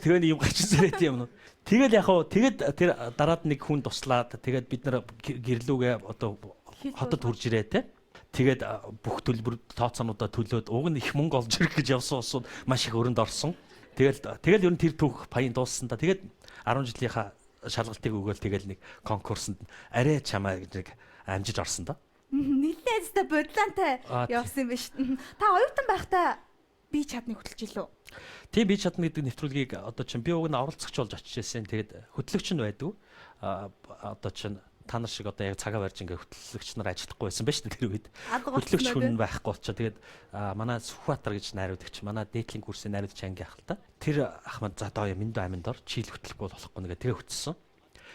Тэгээ юм гарчин сэрэт юм. Тэгэл яг хаа тэгэд тэр дараад нэг хүн туслаад тэгээд бид нар гэрлүүгээ одоо хотод хурж ирээ те. Тэгээд бүх төлбөр тооцоонуудаа төлөөд уг нь их мөнгө олж ирэх гэж явсан усууд маш их өрөнд орсон. Тэгэл ер нь тэр түүх паян дууссан да. Тэгээд 10 жилийнхаа шалгалтыг өгөөл тэгэл нэг конкурсанд арай чамаа гэж амжиж орсон да. Нилээстэй бодлонтой явсан юм биш. Та оюутан байхдаа би чадныг хөтлөж илүү. Тийм би чадна гэдэг нэвтрүүлгийг одоо чинь би уг нь оролцогч болж очиж ирсэн. Тэгээд хөтлөгч нь байдгүй. Одоо чинь та нар шиг одоо яг цагаа барьж ингээ хөтлөгч нар ажиллахгүй байсан байж тэр үед. Хөтлөгч хүн байхгүй болчоо. Тэгээд манай Сүхбаатар гэж найруулагч, манай дээдлийн курсын найруулагч анги ах л та. Тэр ах манд за одоо минь аминд ор чийл хөтлөхгүй болохгүй нэгэ тэгээ хөтсөн.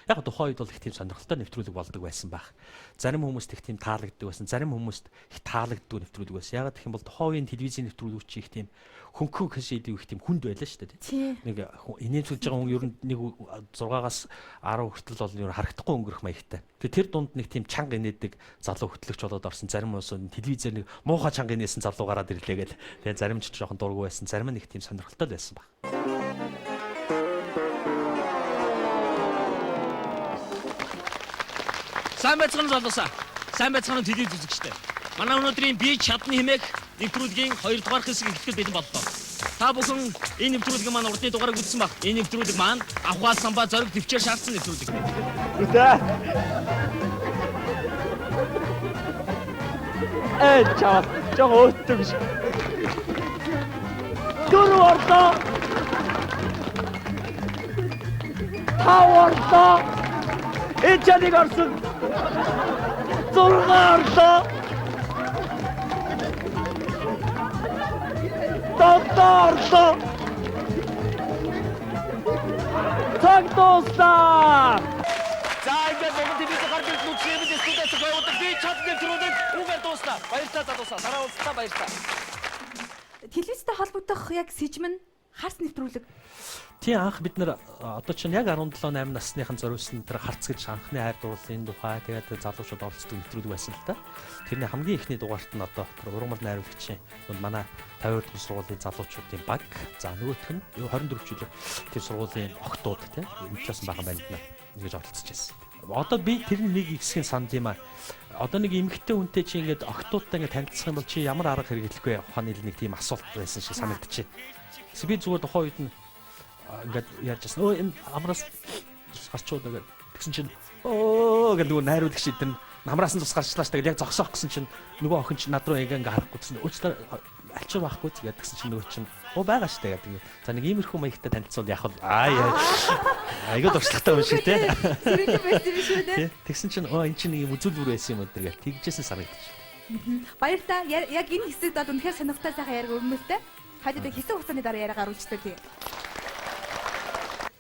Яг тухайн үед бол их тийм сонирхолтой нэвтрүүлэг болдог байсан байх. Зарим хүмүүст их тийм таалагддаг байсан. Зарим хүмүүст их таалагддаг нэвтрүүлэг байсан. Ягаад гэх юм бол тухайн үеийн телевизийн нэвтрүүлгүүд чи их тийм хөнгөн хэсэйдэг их тийм хүнд байлаа шүү дээ. Нэг инээмсүүлж байгаа хүн ер нь нэг 6-аас 10 хүртэл бол ер нь харагдахгүй өнгөрөх маягтай. Тэгээ тэр дунд нэг тийм чанга инээдэг залуу хөтлөгч болоод орсон. Зарим уус телевизээр нэг муухай чанга инээсэн залуу гараад ирлээ гэл. Тэгээ зарим ч жоохон дургүй байсан. Зарим нь их тийм сонирхолтой байсан баг. Сайн байцгаана залуусаа. Сайн байцгаана телевиз үзэгчтэй. Манай өнөөдрийн би чадна хэмээх нэвтрүүлгийн 2 дугаар хэсэг эхлэхэд бэлэн боллоо. Та бүхэн энэ нэвтрүүлгийн маань урдны дугаарыг үзсэн баг. Энэ нэвтрүүлэг маань авхаа самбаа зориг төвчээр шаардсан нэвтрүүлэг. Үтэ. Чаа. Жог өөтөг биш. Дөрөв орлоо. Тав орлоо. Эцэг орсон. 6 орлоо. Доктор. Цагтоста. За ингээд бүгд телевиз гарч ирсэн үгсээр студиэс гоёудаг би чадна нэвтрүүлэг үгээр дуусна. Баярлалаа залуусаа. Дараа уулзлаа баярлалаа. Телевизтэй холбогдох яг сэжмэн харц нэвтрүүлэг. Тийм анх бид нар одоо чинь яг 17-8 насныхан зориулсан тэр харц гэж анхны хайр дурлалын тухай тэгээд залуучууд оролцдог нэвтрүүлэг байсан л та. Тэрний хамгийн ихний дугаарт нь одоо ургамал найруулагчийн манай 50 дахь сургуулийн залуучуудын баг. За нөгөөх нь 24 жилийн тэр сургуулийн охтууд тийм эмчлсэн байгаа банд нар ингэж оролцож байсан. Одоо би тэрний нэг хэсгийн санд юм аа. Одоо нэг эмэгтэй хүнтэй чи ингээд охтуудтай ингээд танилцах юм бол чи ямар арга хэрэглэх вэ? Ухааны нэг тийм асуулт байсан шиг санагдчихэ. Би зүгээр тухайн үед нь ингээд яажсэн. Энэ амраас гарчууд ингээд тэгсэн чинь гэдэг нөгөө найруулагч эдэн намраас нь тус гарчлаа ш. Тэгээд яг зогсоох гэсэн чинь нөгөө охин чинь над руу ингээ харахгүй гэсэн. Өөчтөр альчаа байхгүй тэгээд тэгсэн чинь нөгөө чинь байгаа ш. Тэгээд ингээ. За нэг иймэрхүү маягтай танилцвал яг айгаа дуршлагтай юм шиг те. Зэрэг байсан юм шүү дээ. Тэгсэн чинь энэ чинь нэг юм үзүүлбэр байсан юм өдөр гэл тэгжсэн санагдчих. Баярлалаа. Яг энэ хэсэгт бол үнэхээр сонирхолтой сайхан яриг өрнөлтэй. Хажууд хэсэг хугацааны дараа яриагаар үргэлжлүүлээ.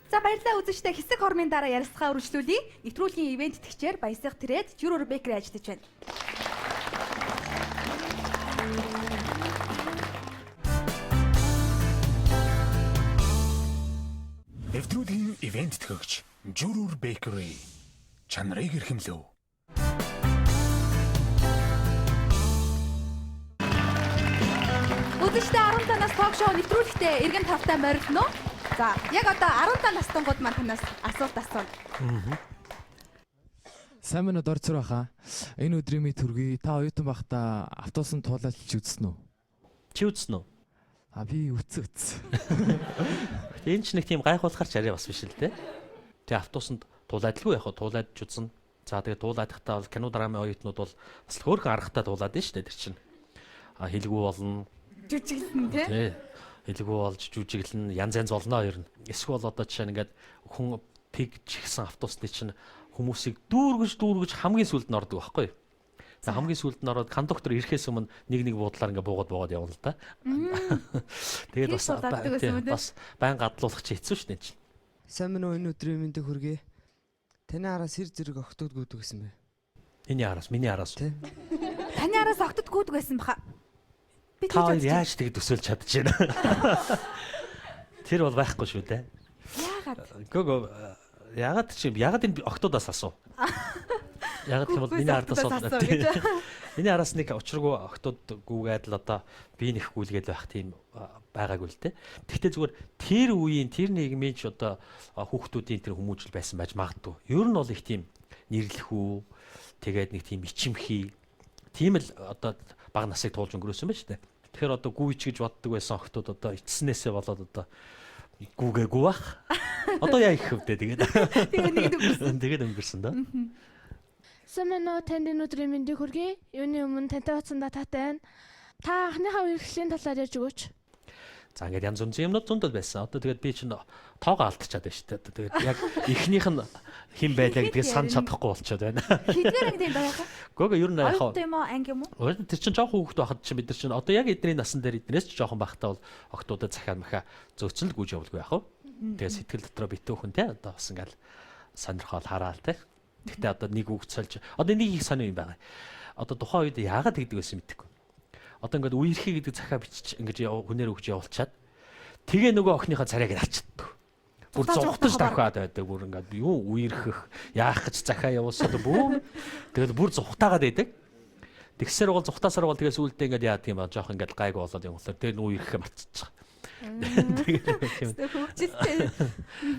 За баярлалаа үзэгчдээ хэсэг хормын дараа ярилцлага үргэлжлүүлье. Нэвтрүүлгийн ивент итгэгчээр Баясгалан Тэрэд Жюрор Бэкери ажиллаж байна. Нэвтрүүлгийн ивент итгэгч Журуур Бэкери чанарыг эрхэмлэв. Үзэгчдээ 15 нас ток шоу нэвтрүүлэгтээ эргэн тавтай морилно. За, яг одоо 15 настангууд маань танаас асуулт асууна. Сайн минь дорцор баха. Энэ өдрийн мэд төргий та оюутан байхдаа автобусанд туулайлж үзсэн үү? Чи үзсэн үү? Би үтс. Энэ ч нэг тийм гайхуулахар ч арай бас биш л дээ. Тэгээ автобусанд туулайдалгүй яг хаа туулайдж үзсэн. За тэгээ туулайдахдаа бол кино драмын оюутнууд бол бас хөөрхөн аргатай туулаад байна шүү дээ тэр чинь. Хэлгүй болно. Жүжиглэн тий. Хэлгүй болж жүжиглэн янз янз болно ер нь. Эсвэл одоо жишээ нь ингээд хүн тэгж ихсэн автобусны чинь хүмүүсийг дүүргэж хамгийн сүүлд нь ордог байхгүй юу? За хамгийн сүүлд нь ороод кондуктор ирэхээс өмнө нэг буудлаар ингээ буугаад явна л да. Тэгээд бас байн гадлуулах чи хэцүү шнэ чинь. Сайн минь энэ өдрийн мэндийг хүргэе. Таны араас хэр зэрэг охтууд гүйдэг гэсэн бэ? Миний араас, миний араас. Таны араас охтод гүйдэг байсан баха. Би Та яаж тэгж төсөөлж чадчихэв. Тэр бол байхгүй шүү дээ. Яагаад энэ октоодоос асуу? Яагаад гэвэл миний ардаас миний араас нэг учиргүй октод гүгээд л одоо би нэг гүйлгээд байх тийм байгаагүй л дээ. Гэхдээ зүгээр тэр үеийн тэр нийгмийн ч одоо хүүхдүүдийн тэр хүмүүжил байсан байж магадгүй. Ер нь бол их тийм нэрлэхүү тэгээд нэг тийм ичимхий тийм л одоо бага насыг туулж өнгөрөөсөн байж тээ. Тэгэхээр одоо гүйч гэж боддог байсан октод одоо ичснээсээ болоод одоо гүгээгүй бах. Одоо яа их хөвдөө тэгээд өнгөрсөн да. Сэмэнэ танд энэ өдрийн мэндийг хүргэе. Юуны өмнө тантай утсандаа таатай байна. Та анхныхаа үерхлийн талаар ярьж өгөөч. За ингээд янз бүрийн юмнууд зөндөл байсан. Одоо тэгээд би чинь тоогоо алдчихад байна шүү дээ. Тэгээд яг ихнийх нь хэн байлаа гэдгийг санаж чадахгүй болчиход байна. Хэдгээр анги тийм байхаа? Гүг ер нь яг хаа. Тийм үү анги юм уу? Тэр чинь жоохон хүүхэд байхад чинь бид нар чинь одоо яг эдний насан дээр эднээс ч жоохон байхдаа бол октоодод захиа махаа зөөцөн л гүйж явуулгүй яах вэ? Тэгээд сэтгэл дотроо битүүхэн те одоо бас ингээд сонирхол хараал те. Гэхдээ одоо нэг үг цолж одоо нэг их сонио юм байгаа. Одоо тухайн үед яагаад тэгдэг байсан мэдэхгүй. Одоо ингээд үерхий гэдэг захиа бичиж ингээд хүнээр өгч явуулчаад тэгээ нөгөө охиныхоо царайг авчдаг. Бүр зугтаж давхаад байдаг. Бүр ингээд юу үерхэх яах гэж захиа явуулсад бүү. Тэгээд бүр зугтаагаад байдаг. Тэгсээр бол зугтаасаар бол тэгээс үлдээ ингээд яа тийм ба жоох ингээд гайг болоод юм болохоор тэр нүү үерхэх мартчих.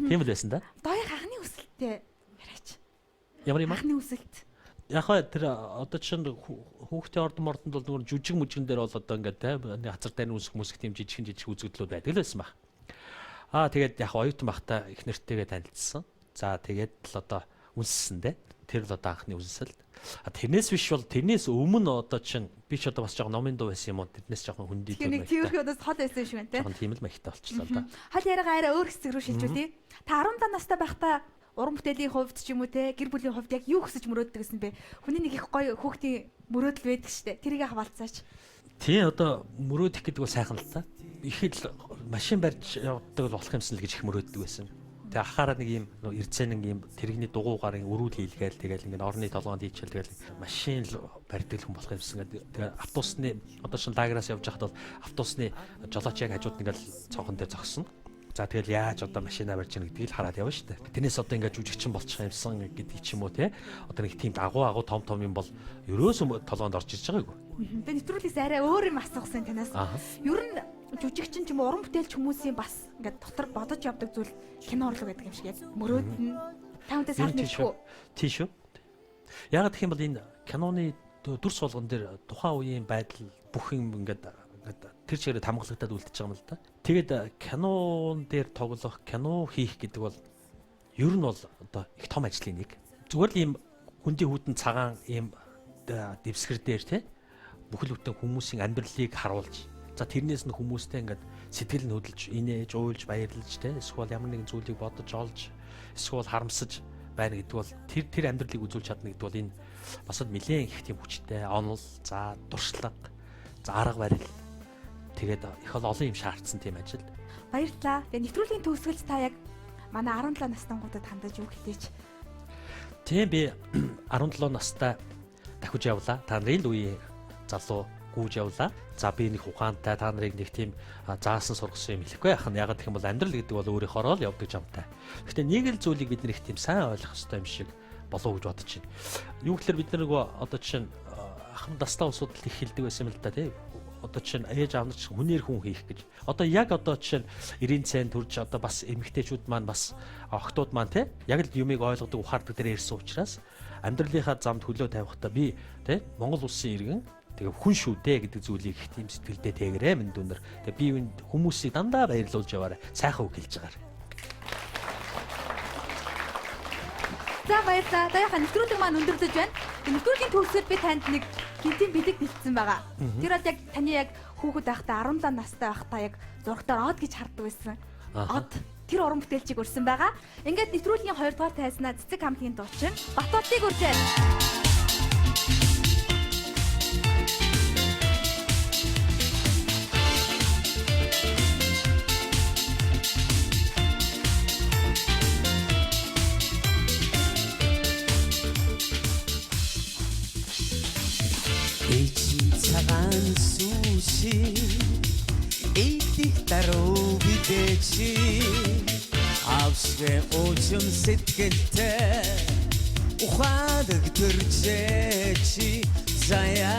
Тийм л байсан да. Даяа хахны үсэлтээ яриач. Ямар юм хахны үсэлт. Яг тэр одоо чинь хүүхдийн ордонд бол нөгөө жүжиг мүжигэн дээр бол одоо ингээд те хацар дээр нь үсэх мүсэх тийм жижиг үзэгдлүүд байдаг л байсан баг. Тэгээд яг оюутан багтаа их нэртэйгээ танилцсан. За тэгээд л одоо үнссэн те. Тэр л одоо анхны үнсэл. Тэрнээс биш бол тэрнээс өмнө одоо чинь би ч одоо бас жоохон номын дуу байсан юм уу? Тэрнээс жоохон хүндий дуу байна. Нэг тиймэрхүүнээс хол байсан шүү байна те. Жоохон тийм л маягтай болчихлоо да. Хол яриагаа арай өөр хэсэг рүү шилжүүлье. Та 17 настай байхдаа уран бүтээлийн хувьд ч юм уу те гэр бүлийн хувьд яг юу хүсэж мөрөөддөг гэсэн бэ? Хүний нэг их гоё хүүхдийн мөрөөдөл байдаг штэ. Тэрийг хаваалцаач. Тий одоо мөрөөдөх гэдэг бол сайхан л та. Их л машин барьж явдаг болох юмсан л гэж их мөрөөддөг байсан. Тэгээ ахаараа нэг юм эрдцэн нэг юм тэрэгний дугуйгаар өрүүл хийлгээл тэгэл ингээд орны толгоонд хийчихэл тэгэл машин л барьдаг хүн болох юмсан. Тэгээ автобусны одоо шин лагераас явж байхад бол автобусны жолооч яг хажууд ингээд цонхон дээр зогсно. За тэгэл яаж одоо машина барьж яах гэдгийг л хараад явна шүү дээ. Тэрнээс одоо ингээд жүжигчин болчих юмсан гэдэг ч юм уу те. Одоо нэг тийм агуу том юм бол ерөөсөө толгоонд орж ирж байгаагүй. Тэгээ нэвтрүүлгээс арай өөр юм асуусан танаас. Ер нь жүжигчин ч юм уу уран бүтээлч хүмүүсийн бас ингээд дотор бодож явдаг зүйл кино урлаг гэдэг юм шиг яг мөрөөднө. Таунтай сайн нэггүй. Тийш үү. Ягаад гэх юм бол энэ киноны дүрс болгон дээр тухайн үеийн байдал бүх юм ингээд тэр чигээр хамгаалагдаад үлдчихэж байгаа юм л да. Тэгээд кинон дээр тоглох, кино хийх гэдэг бол ер нь бол одоо их том ажлын нэг. Зүгээр л ийм хүндий хүйтэн цагаан ийм дэвсгэр дээр те бүхэл бүтэн хүмүүсийн амьдралыг харуулж, за тэрнээс нь хүмүүстэй ингээд сэтгэл нь хөдөлж, инээж, уйлж, баярлаж те эсвэл ямар нэгэн зүйлийг бодож олж, эсвэл харамсаж байна гэдэг бол тэр амьдралыг үзүүлж чадна гэдэг бол энэ бас нэлээд их тийм хүчтэй онол, за дуршлаг, за арга барил тэгээд их олон юм шаардсан тийм ажил. Баярлалаа. Тэгээ нэвтрүүлгийн төгсгөлд та яг манай 17 настангуудад хандаж юу хэлээч. Тийм би 17 настай дахиж явлаа. Та нарын л үеийн залуу гүйж явлаа. За би нэг ухаантай та нарыг нэг тийм заасан сургасан юм хэлэхгүй яах нь. Ягаад гэх юм бол амьдрал гэдэг бол өөрийнхоороо л явдаг жамтай. Гэхдээ нэг л зүйлийг бид нэр их тийм сайн ойлгох хэрэгтэй юм шиг болов гэж бодож байна. Юу гэхээр бид нэг одоо жишээ нь ахмад дастаа усуудад их хэлдэг байсан юм л да тий. Одоо жишээ нь ээж аав нар ч хүнээр хүн хийх гэж. Одоо яг одоо жишээ нь 90 цент төрж одоо бас эмэгтэйчүүд маань бас охтууд маань тий яг л юмыг ойлгодог ухаардаг дээр ирсэн учраас амьдралынхаа замд хөлөө тавихтаа би тий Монгол улсын иргэн тэгээ хүн шүү дээ гэдэг зүйлийг их тийм сэтгэлдээ тээгэрээ минь дүнэр. Тэгээ би энэ хүмүүсийг дандаа баярлуулж яваарай. Сайхан үг хэлж байгаарай. За баярлалаа. Даяхан нэвтрүүлэг маань өндөрлөж байна. Нэвтрүүлгийн төгсгөл би танд нэг гинтийн бэлэг бэлдсэн байгаа. Тэр бол яг таны яг хүүхэд байхдаа 17 настай байхдаа яг зургатаар од гэж хардаг байсан. Од тэр уран бүтээлчийг өрсөн байгаа. Ингээд нэвтрүүлгийн 2 дугаар тайзнаа цэцэг хамтгийн дуучин Батболтыг үржээ. цагаан сүүши идэх даруй бидэчи авшгэ очим сэтгэлтэй ухаадаг төрчэчи заяа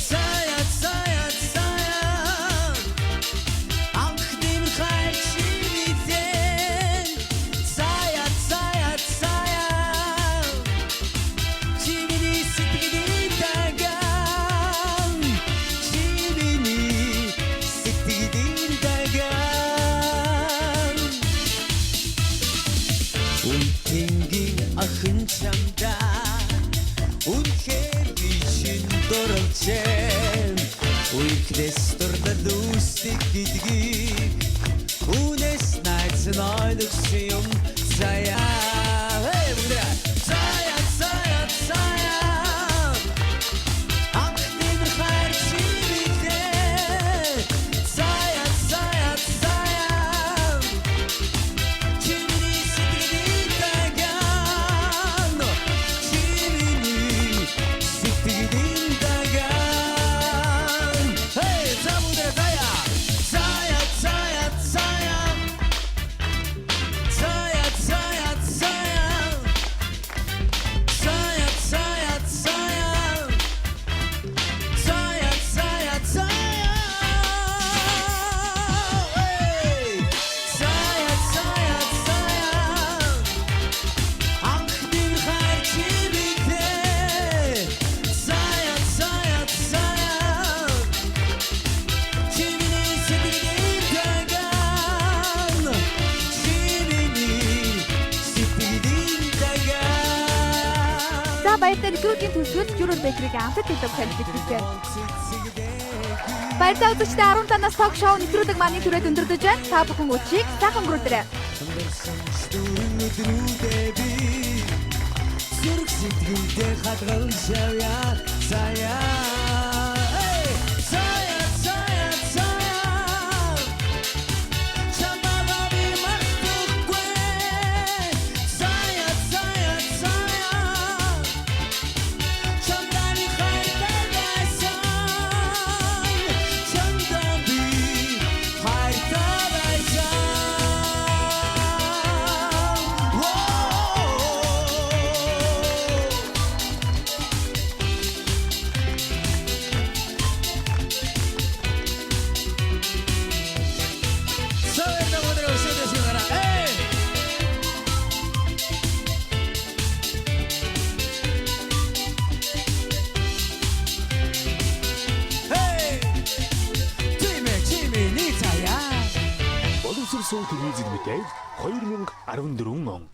заяа заяа заяа анхдим хайчи бидэн заяа заяа заяа чимини сэтгэлтэй ахын чамда үнхээр би чин дөрөвчэн үедэс төрдөлүстик гэдгийг үнэс найзан ойлгосон юм заяа заяа заяа заяа анхдим хайрчи бидэн заяа заяа заяа чимини Нэвтрүүлгийн төгсгөл Журүр Бэкерийн амтд хэлдэг хэлбэлээ. Баярлалаа үзэгчдээ 17 нас ток шоу нэвтрүүлэг маань түрээд өндөрлөж байна. Та бүхэн өчийг сайхан өнгөрүүлээрэй. Зүрх сэтгэлдээ хадгалшавья заяа Сүүл телевизэд мэдээд 2014 он